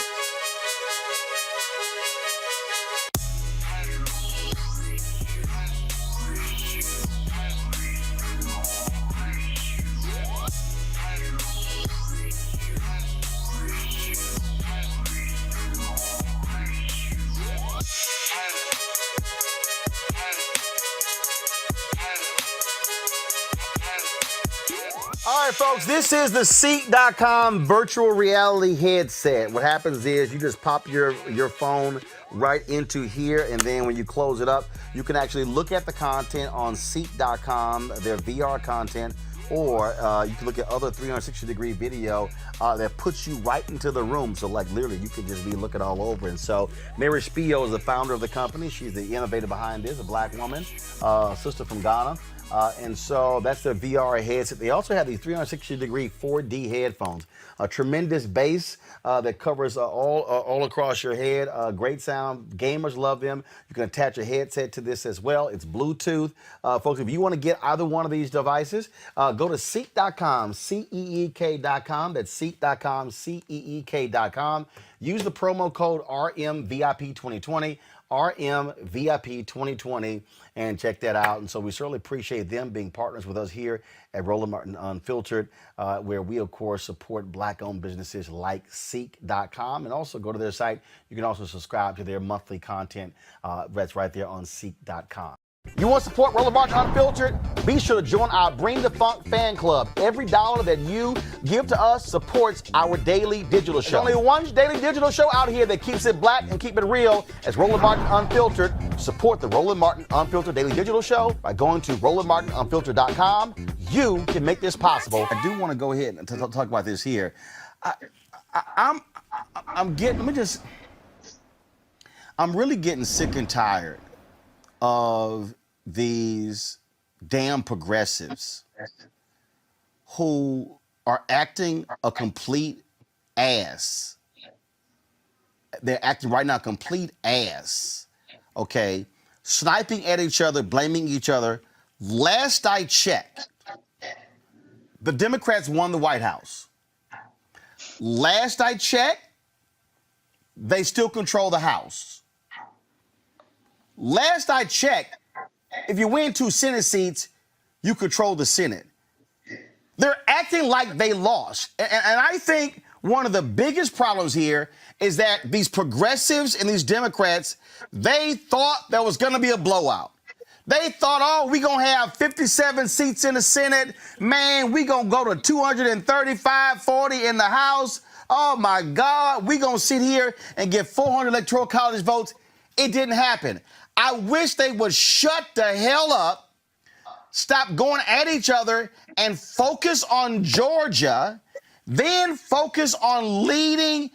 All right, folks, this is the Seek.com virtual reality headset. What happens is you just pop your phone right into here, and then when you close it up, you can actually look at the content on Seek.com, their VR content, or you can look at other 360-degree video that puts you right into the room. So, like, literally, you could just be looking all over. And so, Mary Spio is the founder of the company. She's the innovator behind this, a black woman, sister from Ghana. And so that's their VR headset. They also have these 360-degree 4D headphones. A tremendous bass that covers all across your head. Great sound. Gamers love them. You can attach a headset to this as well. It's Bluetooth. Folks, if you want to get either one of these devices, go to Seek.com, Seek.com. That's Seek.com, Seek.com. Use the promo code RMVIP2020. RMVIP 2020, and check that out. And so we certainly appreciate them being partners with us here at Roland Martin Unfiltered, where we, of course, support black-owned businesses like Seek.com. And also go to their site. You can also subscribe to their monthly content that's right there on Seek.com. You want to support Roland Martin Unfiltered? Be sure to join our Bring the Funk fan club. Every dollar that you give to us supports our daily digital show. There's only one daily digital show out here that keeps it black and keep it real. As Roland Martin Unfiltered. Support the Roland Martin Unfiltered daily digital show by going to RolandMartinUnfiltered.com. You can make this possible. I do want to go ahead and talk about this here. I'm really getting sick and tired of these damn progressives who are acting a complete ass. They're acting right now complete ass, okay? Sniping at each other, blaming each other. Last I checked, the Democrats won the White House. Last I checked, they still control the House. Last I checked, if you win 2 Senate seats, you control the Senate. They're acting like they lost. And I think one of the biggest problems here is that these progressives and these Democrats, they thought there was going to be a blowout. They thought, oh, we're going to have 57 seats in the Senate. Man, we're going to go to 235, 40 in the House. Oh, my God, we're going to sit here and get 400 electoral college votes. It didn't happen. I wish they would shut the hell up, stop going at each other, and focus on Georgia, then focus on leading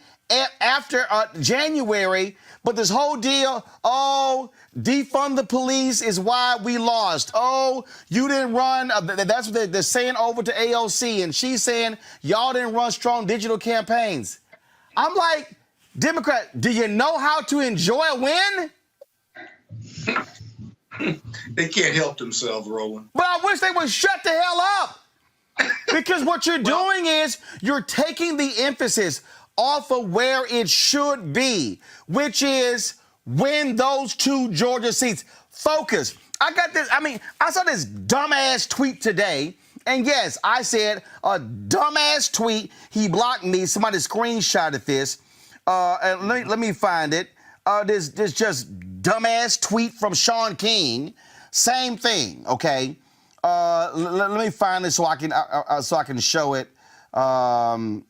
after January. But this whole deal, oh, defund the police is why we lost. Oh, you didn't run. That's what they're saying over to AOC, and she's saying y'all didn't run strong digital campaigns. I'm like, Democrat, do you know how to enjoy a win? They can't help themselves, Roland. But I wish they would shut the hell up. Because what you're doing is you're taking the emphasis off of where it should be, which is win those 2 Georgia seats. Focus. I saw this dumbass tweet today. And yes, I said a dumbass tweet. He blocked me. Somebody screenshotted this. And let me find it. This just dumbass tweet from Sean King. Same thing, okay? Let me find this so I can show it. I'm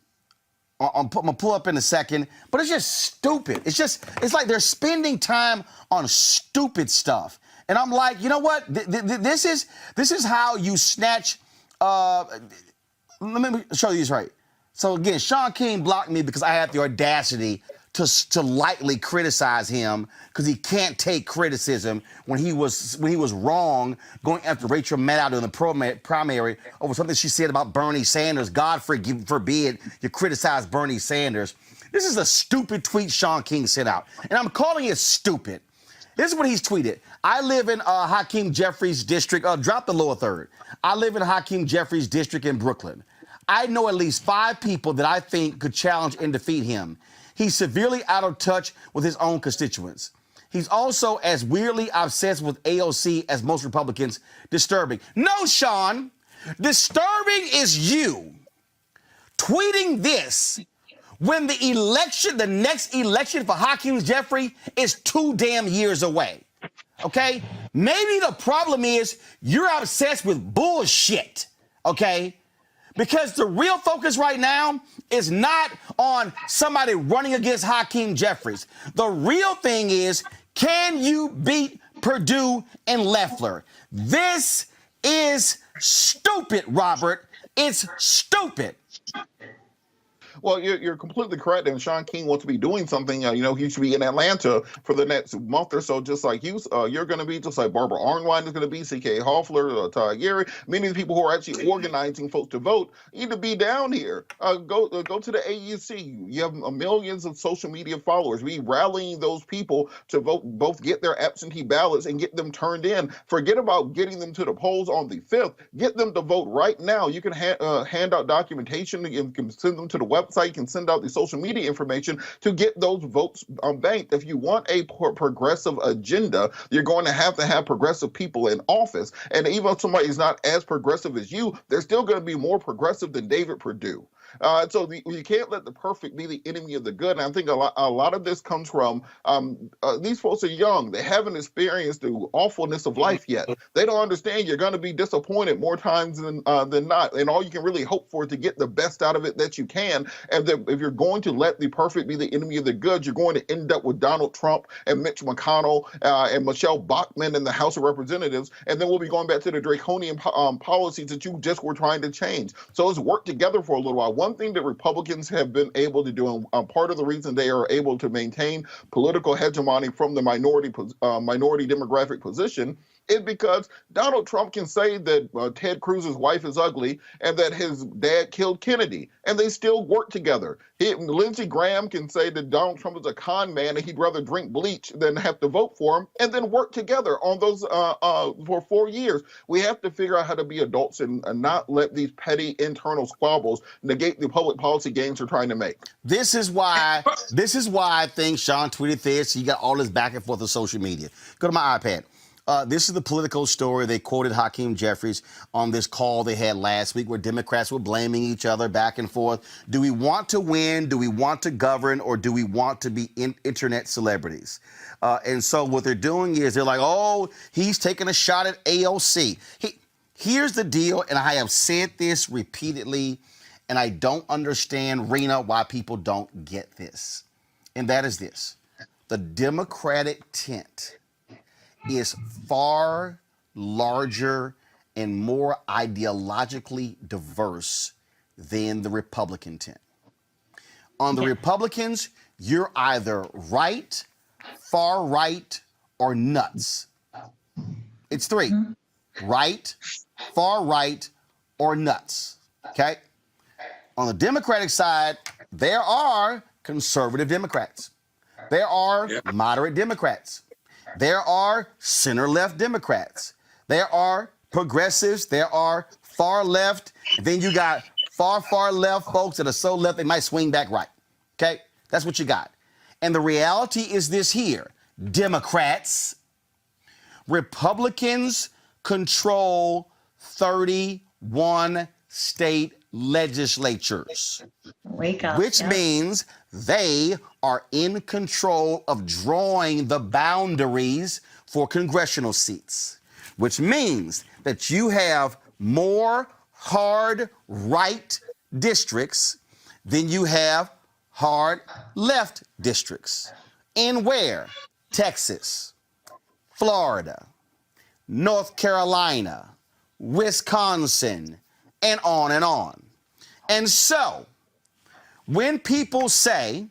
gonna pull up in a second, but it's just stupid. It's like they're spending time on stupid stuff, and I'm like, you know what? This is how you snatch. Let me show you this right. So again, Sean King blocked me because I had the audacity to lightly criticize him because he can't take criticism when he was wrong going after Rachel Maddow in the primary over something she said about Bernie Sanders. God forbid you criticize Bernie Sanders. This is a stupid tweet Sean King sent out, and I'm calling it stupid. This is what he's tweeted. I live in Hakeem Jeffries' district. Drop the lower third. I live in Hakeem Jeffries' district in Brooklyn. I know at least 5 people that I think could challenge and defeat him. He's severely out of touch with his own constituents. He's also as weirdly obsessed with AOC as most Republicans. Disturbing. No, Sean. Disturbing is you tweeting this when the next election for Hakeem Jeffrey is 2 damn years away. Okay? Maybe the problem is you're obsessed with bullshit. Okay? Because the real focus right now is not on somebody running against Hakeem Jeffries. The real thing is, can you beat Perdue and Loeffler? This is stupid, Robert. It's stupid. Well, you're completely correct. And Sean King wants to be doing something. He should be in Atlanta for the next month or so, just like you. You're going to be, just like Barbara Arnwine is going to be, C.K. Hoffler, Todd Gary. Many of the people who are actually organizing folks to vote need to be down here. Go to the AUC. You have millions of social media followers. We rallying those people to vote, both get their absentee ballots and get them turned in. Forget about getting them to the polls on the 5th. Get them to vote right now. You can hand out documentation. You can send them to the website. You can send out the social media information to get those votes banked. If you want a progressive agenda, you're going to have progressive people in office. And even if somebody is not as progressive as you, they're still going to be more progressive than David Perdue. So you can't let the perfect be the enemy of the good. And I think a lot of this comes from these folks are young. They haven't experienced the awfulness of life yet. They don't understand you're going to be disappointed more times than not. And all you can really hope for is to get the best out of it that you can. And if you're going to let the perfect be the enemy of the good, you're going to end up with Donald Trump and Mitch McConnell and Michelle Bachmann in the House of Representatives. And then we'll be going back to the draconian policies that you just were trying to change. So let's work together for a little while. One thing that Republicans have been able to do, and part of the reason they are able to maintain political hegemony from the minority demographic position, is because Donald Trump can say that Ted Cruz's wife is ugly and that his dad killed Kennedy, and they still work together. Lindsey Graham can say that Donald Trump is a con man and he'd rather drink bleach than have to vote for him, and then work together on those for 4 years. We have to figure out how to be adults and not let these petty internal squabbles negate the public policy gains we're trying to make. This is why I think Sean tweeted this. He got all this back and forth on social media. Go to my iPad. This is the Political story. They quoted Hakeem Jeffries on this call they had last week where Democrats were blaming each other back and forth. Do we want to win? Do we want to govern? Or do we want to be internet celebrities? And so what they're doing is they're like, oh, he's taking a shot at AOC. Here's the deal, and I have said this repeatedly, and I don't understand, Rena, why people don't get this. And that is this. The Democratic tent is far larger and more ideologically diverse than the Republican tent. On the Republicans, you're either right, far right, or nuts. It's 3. Right, far right, or nuts. Okay? On the Democratic side, there are conservative Democrats. There are moderate Democrats. There are center-left Democrats. There are progressives. There are far left. Then you got far left folks that are so left they might swing back right. Okay? That's what you got. And the reality is this here. Democrats, Republicans control 31 state legislatures. Wake up. Which means they are in control of drawing the boundaries for congressional seats, which means that you have more hard right districts than you have hard left districts. In where? Texas, Florida, North Carolina, Wisconsin, and on and on. And so, when people say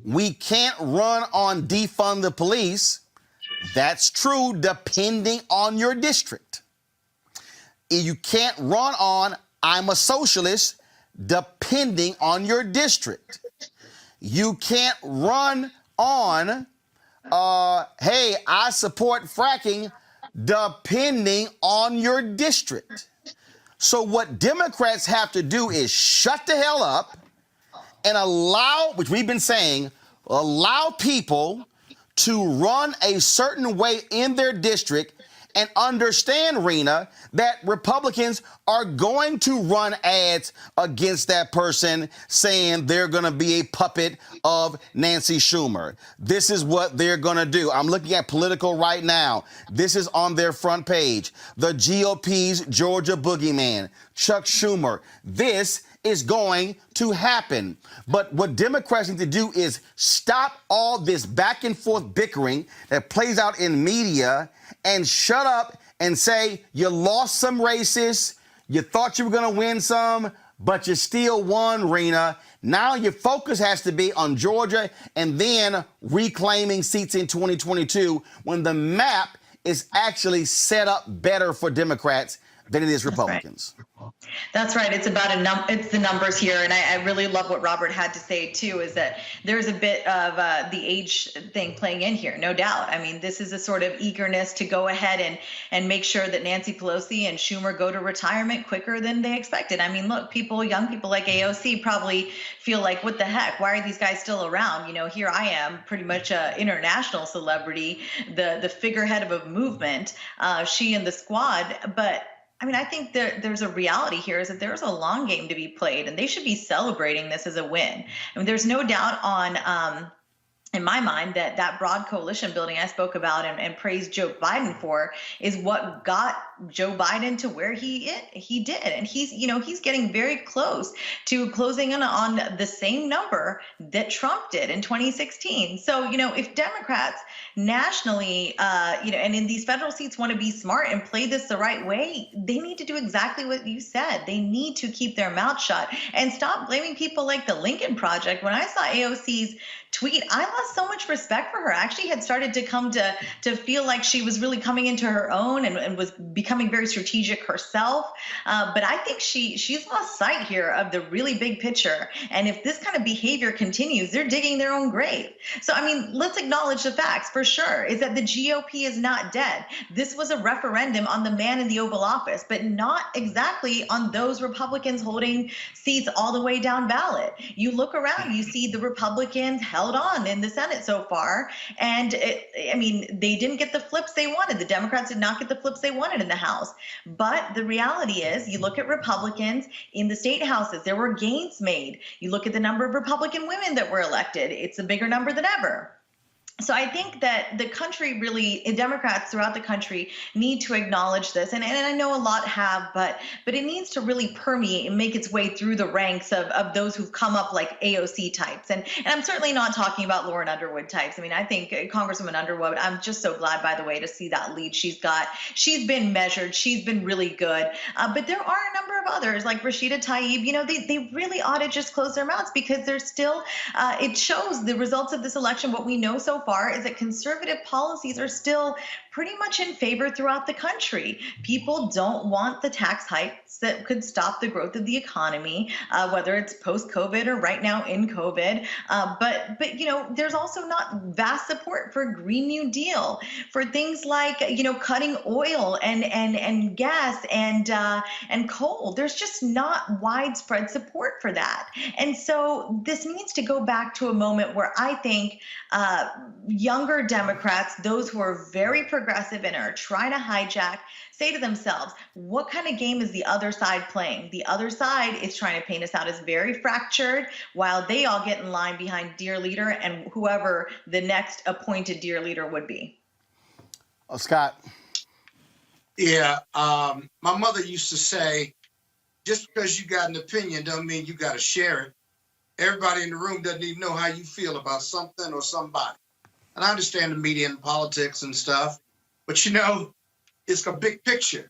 we can't run on defund the police, that's true depending on your district. You can't run on I'm a socialist depending on your district. You can't run on hey, I support fracking depending on your district. So what Democrats have to do is shut the hell up and allow, which we've been saying, allow people to run a certain way in their district and understand, Rena, that Republicans are going to run ads against that person saying they're going to be a puppet of Nancy Schumer. This is what they're going to do. I'm looking at Political right now. This is on their front page. The GOP's Georgia boogeyman, Chuck Schumer. This is going to happen. But what Democrats need to do is stop all this back and forth bickering that plays out in media and shut up and say you lost some races, you thought you were going to win some, but you still won, Rena. Now your focus has to be on Georgia and then reclaiming seats in 2022 when the map is actually set up better for Democrats than it is Republicans. That's right. It's about it's the numbers here, and I really love what Robert had to say too. Is that there's a bit of the age thing playing in here, no doubt. I mean, this is a sort of eagerness to go ahead and make sure that Nancy Pelosi and Schumer go to retirement quicker than they expected. I mean, look, young people like AOC probably feel like, what the heck? Why are these guys still around? You know, here I am, pretty much an international celebrity, the figurehead of a movement. She and the squad, but. I mean, I think there's a reality here is that there's a long game to be played, and they should be celebrating this as a win. I mean, there's no doubt in my mind that broad coalition building I spoke about and praised Joe Biden for is what got Joe Biden to where he did. And he's getting very close to closing in on the same number that Trump did in 2016. So, if Democrats nationally, and in these federal seats want to be smart and play this the right way, they need to do exactly what you said. They need to keep their mouth shut and stop blaming people like the Lincoln Project. When I saw AOC's tweet, I lost so much respect for her. I actually had started to come to feel like she was really coming into her own and was becoming very strategic herself. But I think she's lost sight here of the really big picture. And if this kind of behavior continues, they're digging their own grave. So, I mean, let's acknowledge the facts for sure, is that the GOP is not dead. This was a referendum on the man in the Oval Office, but not exactly on those Republicans holding seats all the way down ballot. You look around, you see the Republicans held on in the Senate so far. And they didn't get the flips they wanted. The Democrats did not get the flips they wanted in the House. But the reality is, you look at Republicans in the state houses, there were gains made. You look at the number of Republican women that were elected, it's a bigger number than ever. So I think that the country really, Democrats throughout the country need to acknowledge this. And I know a lot have, but it needs to really permeate and make its way through the ranks of those who've come up like AOC types. And I'm certainly not talking about Lauren Underwood types. I mean, I think Congresswoman Underwood, I'm just so glad, by the way, to see that lead she's got. She's been measured. She's been really good. But there are a number of others like Rashida Tlaib. They really ought to just close their mouths because they're still, it shows the results of this election. What we know so far is that conservative policies are still pretty much in favor throughout the country. People don't want the tax hikes that could stop the growth of the economy, whether it's post-COVID or right now in COVID. But there's also not vast support for Green New Deal, for things like cutting oil and gas and coal. There's just not widespread support for that. And so this needs to go back to a moment where I think younger Democrats, those who are very progressive and are trying to hijack, say to themselves, what kind of game is the other side playing? The other side is trying to paint us out as very fractured while they all get in line behind dear leader and whoever the next appointed dear leader would be. Scott. Yeah, my mother used to say, just because you got an opinion don't mean you got to share it. Everybody in the room doesn't even know how you feel about something or somebody. And I understand the media and politics and stuff, but it's a big picture.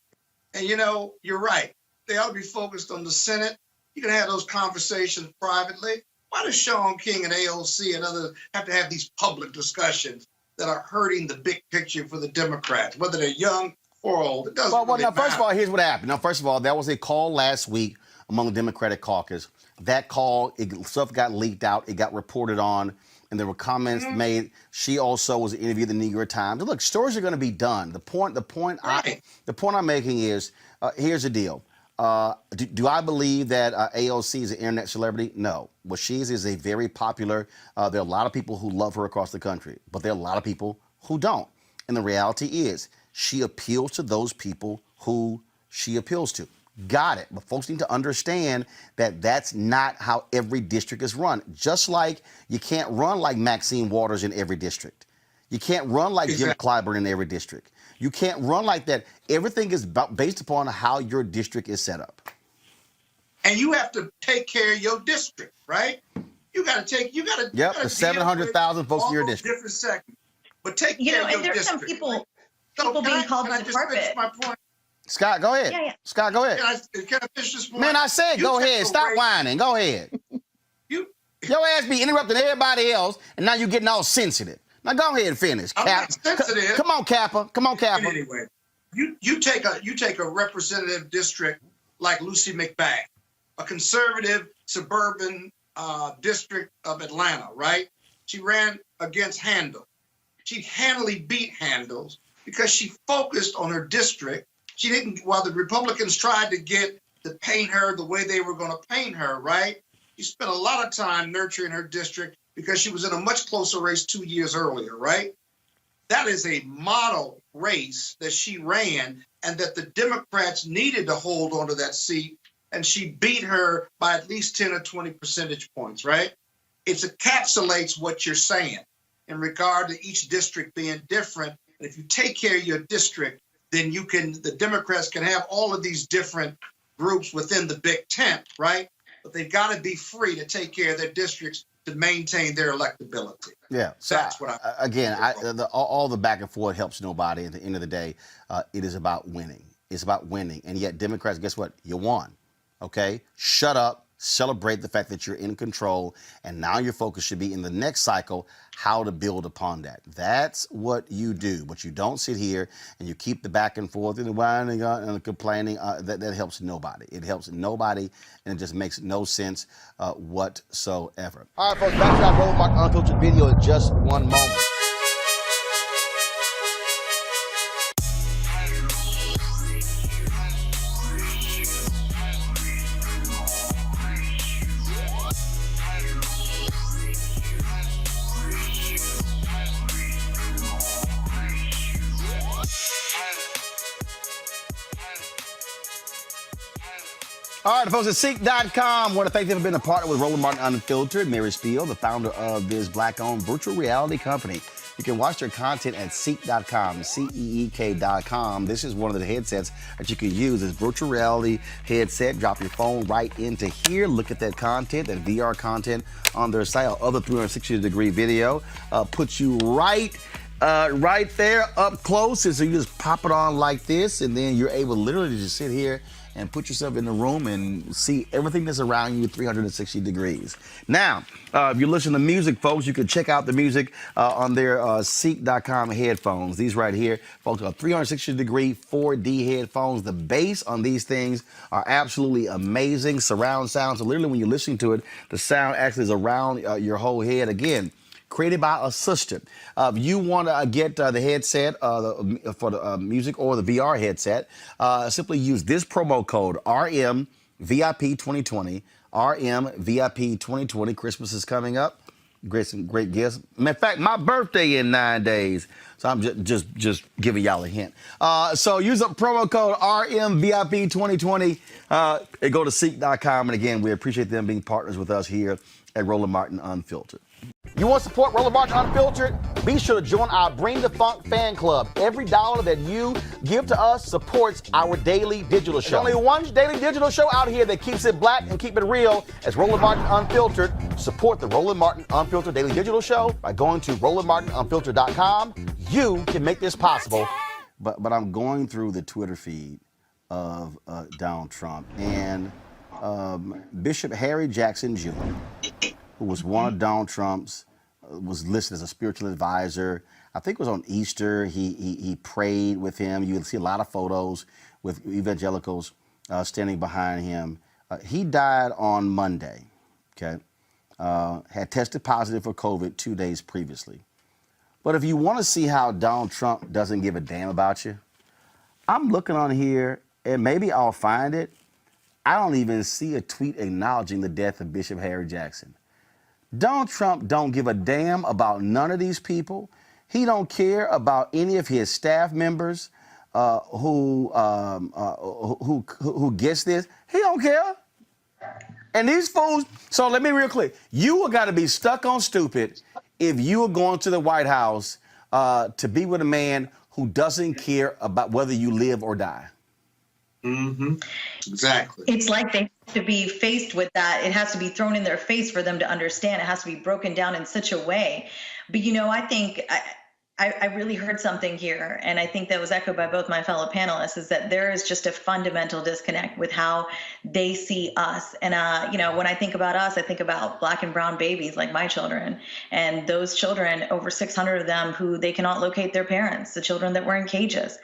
And you're right. They ought to be focused on the Senate. You can have those conversations privately. Why does Sean King and AOC and others have to have these public discussions that are hurting the big picture for the Democrats, whether they're young or old? It doesn't really matter. First of all, here's what happened. Now, first of all, there was a call last week among the Democratic caucus. That call, stuff got leaked out. It got reported on. and there were comments made. She also was interviewed in the New York Times. Look, stories are going to be done. The point I'm making is, here's the deal. Do I believe that AOC is an internet celebrity? No. What she is a very popular, there are a lot of people who love her across the country, but there are a lot of people who don't. And the reality is, she appeals to those people who she appeals to. Got it. But folks need to understand that that's not how every district is run. Just like you can't run like Maxine Waters in every district. You can't run like Jim Clyburn in every district. You can't run like that. Everything is based upon how your district is set up. And you have to take care of your district, right? You got to. Yep, the 700,000 folks in your district. Different segments. But take care of your and there's district. some people being called to the carpet. My point? Scott, go ahead. Yeah. Scott, go ahead. Can I finish this point? Man, I said go ahead. Stop whining. Go ahead. Your ass be interrupting everybody else, and now you're getting all sensitive. Now go ahead and finish, Cap. I'm not sensitive. Come on, Kappa. Come on, Kappa. Anyway, you take a representative district like Lucy McBath, a conservative suburban district of Atlanta, right? She ran against Handel. She handily beat Handels because she focused on her district. She didn't, while the Republicans tried to paint her the way they were going to paint her, right? She spent a lot of time nurturing her district because she was in a much closer race 2 years earlier, right? That is a model race that she ran and that the Democrats needed to hold onto that seat, and she beat her by at least 10 or 20 percentage points, right? It encapsulates what you're saying in regard to each district being different. And if you take care of your district, then the Democrats can have all of these different groups within the big tent, right? But they've got to be free to take care of their districts to maintain their electability. Yeah, so that's what all the back and forth helps nobody. At the end of the day, it is about winning. It's about winning. And yet Democrats, guess what? You won, okay? Shut up. Celebrate the fact that you're in control, and now your focus should be in the next cycle, how to build upon that. That's what you do. But you don't sit here and you keep the back and forth and the whining and the complaining. That helps nobody. It helps nobody, and it just makes no sense whatsoever. All right, folks, back to our Roland Martin Unfiltered video in just one moment. All right, folks, at Seek.com, want to thank them for being a partner with Roland Martin Unfiltered. Mary Spiel, the founder of this Black-owned virtual reality company. You can watch their content at Seek.com, CEEK.com. This is one of the headsets that you can use. This virtual reality headset. Drop your phone right into here. Look at that content, that VR content on their site. Other 360-degree video puts you right there up close. And so you just pop it on like this, and then you're able literally to just sit here and put yourself in the room and see everything that's around you 360 degrees. Now, if you listen to music, folks, you can check out the music on their Seek.com headphones. These right here, folks, are 360-degree 4D headphones. The bass on these things are absolutely amazing. Surround sound, so literally when you're listening to it, the sound actually is around your whole head. Again, created by a sister. If you want to get the headset for the music or the VR headset, simply use this promo code RMVIP2020. RMVIP2020. Christmas is coming up. Some great gifts. In fact, my birthday in 9 days. So I'm just giving y'all a hint. So use a promo code RMVIP2020 and go to Seek.com. And again, we appreciate them being partners with us here at Roland Martin Unfiltered. You want to support Roland Martin Unfiltered? Be sure to join our Bring the Funk fan club. Every dollar that you give to us supports our daily digital show. There's only one daily digital show out here that keeps it black and keep it real. As Roland Martin Unfiltered. Support the Roland Martin Unfiltered daily digital show by going to RolandMartinUnfiltered.com. You can make this possible. But I'm going through the Twitter feed of Donald Trump, and Bishop Harry Jackson Jr., who was one of Donald Trump's, was listed as a spiritual advisor. I think it was on Easter. He prayed with him. You will see a lot of photos with evangelicals standing behind him. He died on Monday, okay? had tested positive for COVID 2 days previously. But if you want to see how Donald Trump doesn't give a damn about you, I'm looking on here, and maybe I'll find it. I don't even see a tweet acknowledging the death of Bishop Harry Jackson. Donald Trump don't give a damn about none of these people. He don't care about any of his staff members who gets this. He don't care. And these fools, so let me be real clear. You got to be stuck on stupid if you are going to the White House to be with a man who doesn't care about whether you live or die. Mm-hmm. Exactly. It's like they have to be faced with that. It has to be thrown in their face for them to understand. It has to be broken down in such a way. But, you know, I think I really heard something here, and I think that was echoed by both my fellow panelists, is that there is just a fundamental disconnect with how they see us. And, you know, when I think about us, I think about Black and brown babies like my children, and those children, over 600 of them, who they cannot locate their parents, the children that were in cages.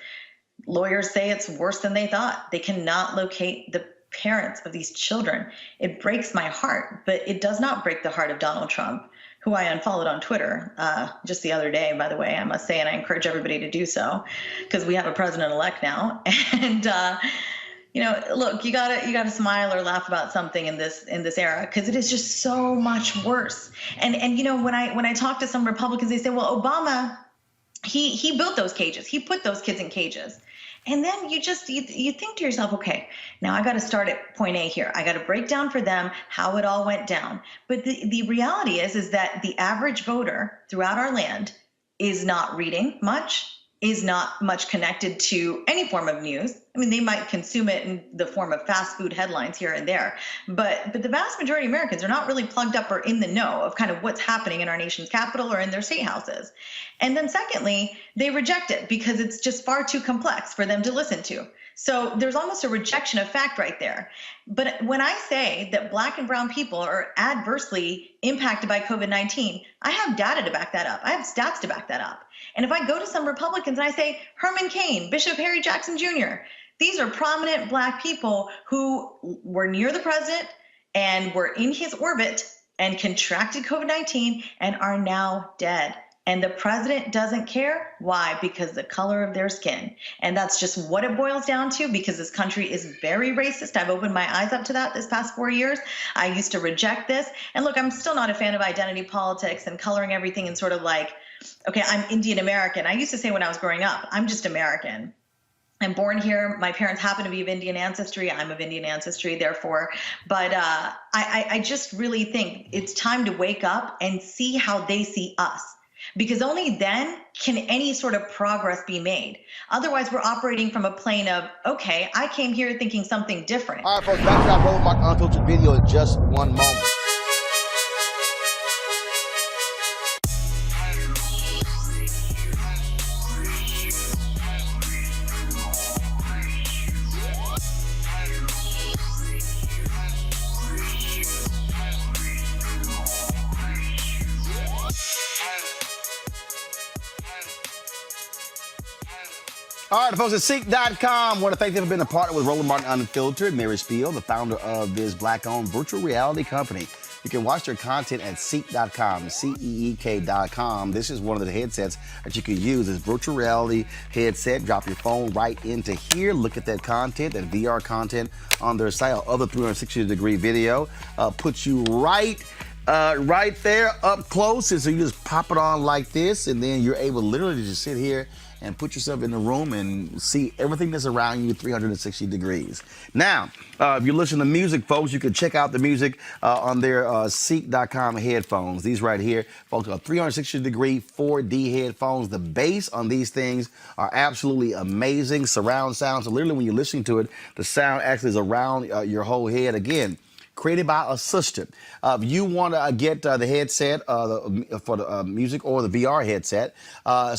Lawyers say it's worse than they thought. They cannot locate the parents of these children. It breaks my heart, but it does not break the heart of Donald Trump, who I unfollowed on Twitter just the other day, by the way, I must say, and I encourage everybody to do so, because we have a president-elect now. And you know, look, you gotta smile or laugh about something in this era, because it is just so much worse. And you know, when I talk to some Republicans, they say, well, Obama, he built those cages, he put those kids in cages. And then you think to yourself, okay, now I got to start at point A here. I got to break down for them how it all went down. But the reality is that the average voter throughout our land is not reading much, is not much connected to any form of news. I mean, they might consume it in the form of fast food headlines here and there, but the vast majority of Americans are not really plugged up or in the know of kind of what's happening in our nation's capital or in their state houses. And then secondly, they reject it because it's just far too complex for them to listen to. So there's almost a rejection of fact right there. But when I say that Black and brown people are adversely impacted by COVID-19, I have data to back that up. I have stats to back that up. And if I go to some Republicans and I say, Herman Cain, Bishop Harry Jackson Jr., these are prominent Black people who were near the president and were in his orbit and contracted COVID-19 and are now dead. And the president doesn't care. Why? Because the color of their skin. And that's just what it boils down to, because this country is very racist. I've opened my eyes up to that this past 4 years. I used to reject this. And look, I'm still not a fan of identity politics and coloring everything in sort of like, okay, I'm Indian American. I used to say when I was growing up, I'm just American. I'm born here. My parents happen to be of Indian ancestry. I'm of Indian ancestry, therefore. But I just really think it's time to wake up and see how they see us, because only then can any sort of progress be made. Otherwise, we're operating from a plane of, okay, I came here thinking something different. All right, folks, back to our Roland Martin Unfiltered video in just one moment. All right, folks, at Seek.com, want to thank them for being a partner with Roland Martin Unfiltered. Mary Spiel, the founder of this Black-owned virtual reality company. You can watch their content at Seek.com, CEEK.com. This is one of the headsets that you can use. This virtual reality headset. Drop your phone right into here. Look at that content, that VR content on their site. Other 360-degree video puts you right there up close. And so you just pop it on like this, and then you're able literally to just sit here and put yourself in the room and see everything that's around you 360 degrees. Now, if you listen to music, folks, you can check out the music on their Seek.com headphones. These right here, folks, are 360-degree 4D headphones. The bass on these things are absolutely amazing. Surround sound. So literally when you're listening to it, the sound actually is around your whole head. Again, created by a sister. If you want to get the headset for the music or the VR headset,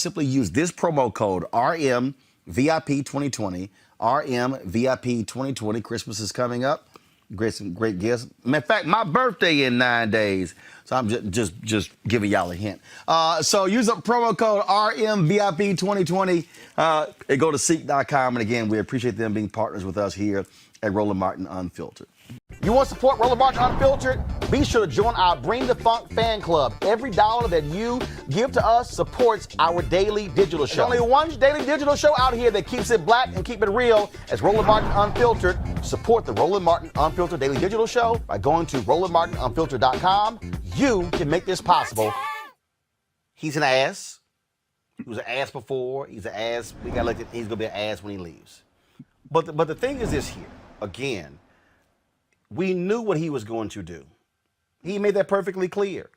simply use this promo code RMVIP2020. RMVIP2020. Christmas is coming up. Great gifts. In fact, my birthday in 9 days. So I'm just giving y'all a hint. So use a promo code RMVIP2020 and go to Seek.com. And again, we appreciate them being partners with us here at Roland Martin Unfiltered. You want to support Roland Martin Unfiltered? Be sure to join our Bring the Funk fan club. Every dollar that you give to us supports our daily digital show. There's only one daily digital show out here that keeps it black and keep it real. As Roland Martin Unfiltered. Support the Roland Martin Unfiltered daily digital show by going to RolandMartinUnfiltered.com. You can make this possible. He's an ass. He was an ass before. He's an ass. We got elected. He's going to be an ass when he leaves. But the thing is this here. Again, we knew what he was going to do. He made that perfectly clear.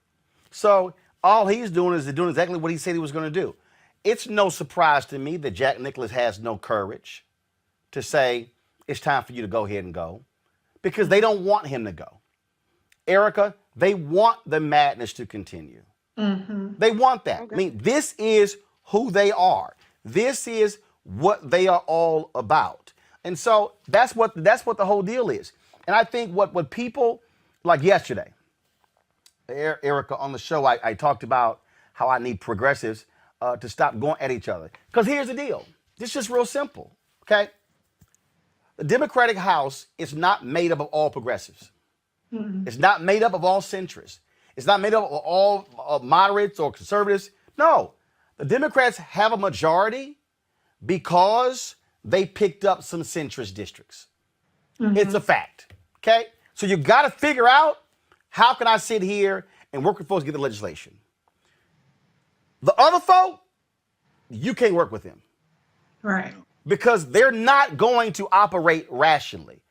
So all he's doing is doing exactly what he said he was going to do. It's no surprise to me that Jack Nicklaus has no courage to say it's time for you to go ahead and go, because they don't want him to go. Erica, they want the madness to continue. Mm-hmm. They want that. Okay. I mean, this is who they are. This is what they are all about. And so that's what the whole deal is. And I think what people, like yesterday, Erica, on the show, I talked about how I need progressives to stop going at each other. Because here's the deal. This is just real simple, okay? The Democratic House is not made up of all progressives. Mm-hmm. It's not made up of all centrists. It's not made up of all moderates or conservatives. No, the Democrats have a majority because they picked up some centrist districts. Mm-hmm. It's a fact, okay? So you got to figure out, how can I sit here and work with folks to get the legislation? The other folk, you can't work with them. Right. Because they're not going to operate rationally.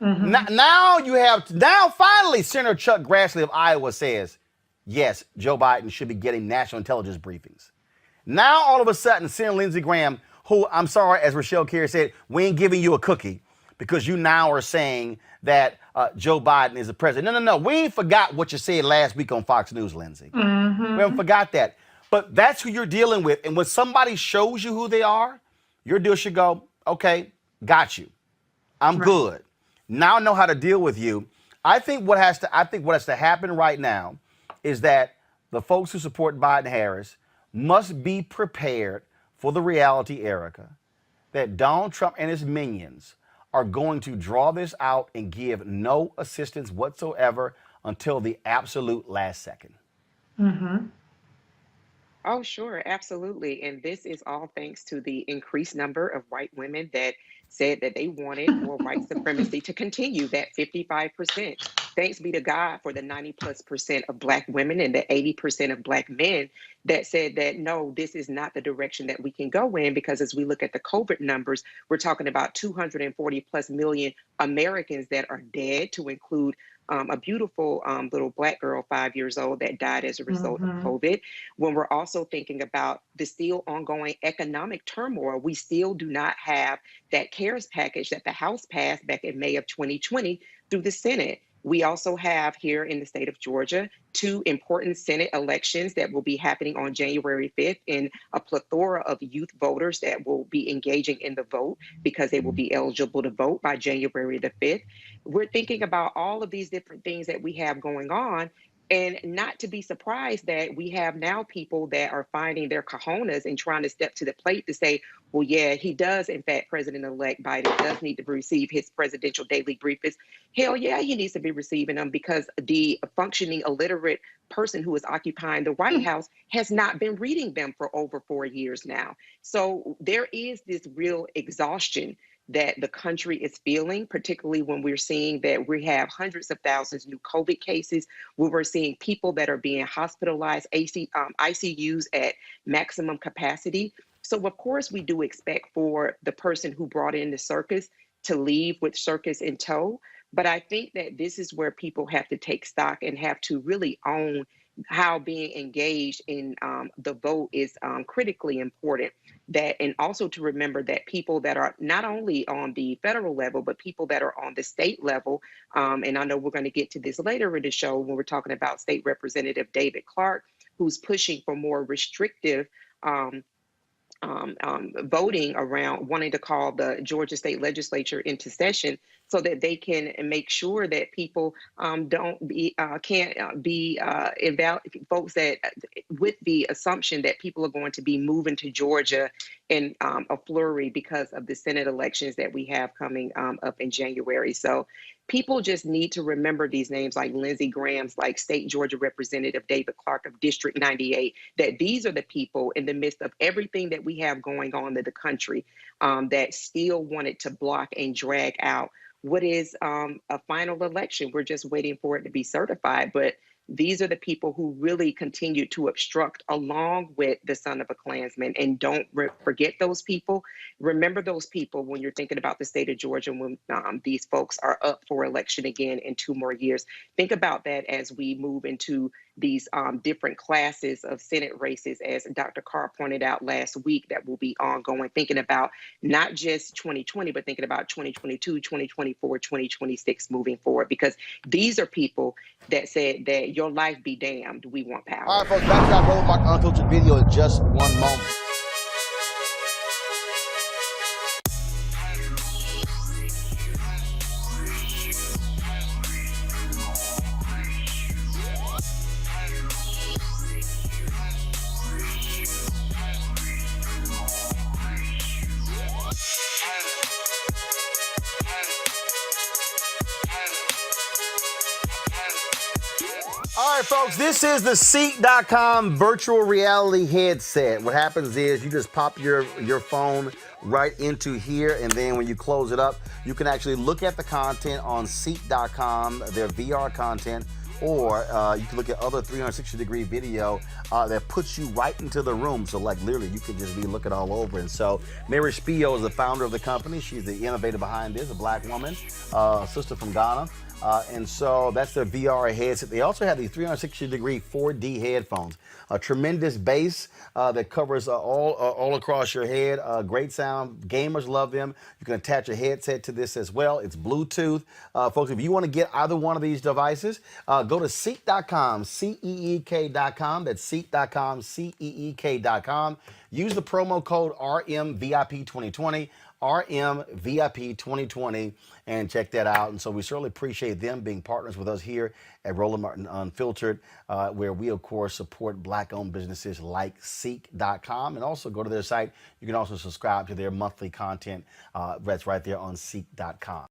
Mm-hmm. Now finally Senator Chuck Grassley of Iowa says, yes, Joe Biden should be getting national intelligence briefings. Now all of a sudden, Senator Lindsey Graham, who, I'm sorry, as Rochelle Carey said, we ain't giving you a cookie because you now are saying that Joe Biden is the president. No. We ain't forgot what you said last week on Fox News, Lindsey. Mm-hmm. We haven't forgot that. But that's who you're dealing with. And when somebody shows you who they are, your deal should go, okay, got you. I'm good. Now I know how to deal with you. I think what has to happen right now is that the folks who support Biden-Harris must be prepared for the reality, Erica, that Donald Trump and his minions are going to draw this out and give no assistance whatsoever until the absolute last second. Mm-hmm. Oh, sure, absolutely. And this is all thanks to the increased number of white women that said that they wanted more white supremacy to continue, that 55%. Thanks be to God for the 90+% of Black women and the 80% of Black men that said that, no, this is not the direction that we can go in, because as we look at the COVID numbers, we're talking about 240+ million Americans that are dead, to include a beautiful little Black girl, 5 years old, that died as a result of COVID. When we're also thinking about the still ongoing economic turmoil, we still do not have that CARES package that the House passed back in May of 2020 through the Senate. We also have here in the state of Georgia 2 important Senate elections that will be happening on January 5th, and a plethora of youth voters that will be engaging in the vote because they will be eligible to vote by January the 5th. We're thinking about all of these different things that we have going on, and not to be surprised that we have now people that are finding their cojones and trying to step to the plate to say, well, yeah, he does, in fact, President-elect Biden does need to receive his presidential daily briefings. Hell yeah, he needs to be receiving them, because the functioning illiterate person who is occupying the White House has not been reading them for over 4 years now. So there is this real exhaustion that the country is feeling, particularly when we're seeing that we have hundreds of thousands new COVID cases, where we're seeing people that are being hospitalized, ICUs at maximum capacity. So of course we do expect for the person who brought in the circus to leave with circus in tow. But I think that this is where people have to take stock and have to really own how being engaged in the vote is critically important. That, and also to remember that people that are not only on the federal level, but people that are on the state level, and I know we're going to get to this later in the show when we're talking about State Representative David Clark, who's pushing for more restrictive voting around wanting to call the Georgia State Legislature into session so that they can make sure that people can't be invalid folks that with the assumption that people are going to be moving to Georgia in a flurry because of the Senate elections that we have coming up in January. So People just need to remember these names like Lindsey Graham's, like State Georgia Representative David Clark of District 98, that these are the people in the midst of everything that we have going on in the country that still wanted to block and drag out what is a final election. We're just waiting for it to be certified. But these are the people who really continue to obstruct along with the son of a Klansman. And don't forget those people. Remember those people when you're thinking about the state of Georgia, when these folks are up for election again in 2 more years. Think about that as we move into these different classes of Senate races, as Dr. Carr pointed out last week, that will be ongoing, thinking about not just 2020, but thinking about 2022, 2024, 2026 moving forward, because these are people that said that your life be damned, we want power. All right, folks, back to our Roland Martin Unfiltered video in just one moment. All right, folks, this is the Seek.com virtual reality headset. What happens is you just pop your phone right into here, and then when you close it up, you can actually look at the content on Seek.com, their VR content, or you can look at other 360-degree video that puts you right into the room. So, like, literally, you could just be looking all over. And so, Mary Spio is the founder of the company. She's the innovator behind this, a black woman, sister from Ghana. And so that's their VR headset. They also have these 360-degree 4D headphones. A tremendous bass that covers all across your head. Great sound. Gamers love them. You can attach a headset to this as well. It's Bluetooth. Folks, if you want to get either one of these devices, go to Seek.com, Seek.com. That's Seek.com, Seek.com. Use the promo code RMVIP2020. RMVIP2020, and check that out. And so we certainly appreciate them being partners with us here at Roland Martin Unfiltered, where we, of course, support black-owned businesses like Seek.com. And also go to their site. You can also subscribe to their monthly content. That's right there on Seek.com.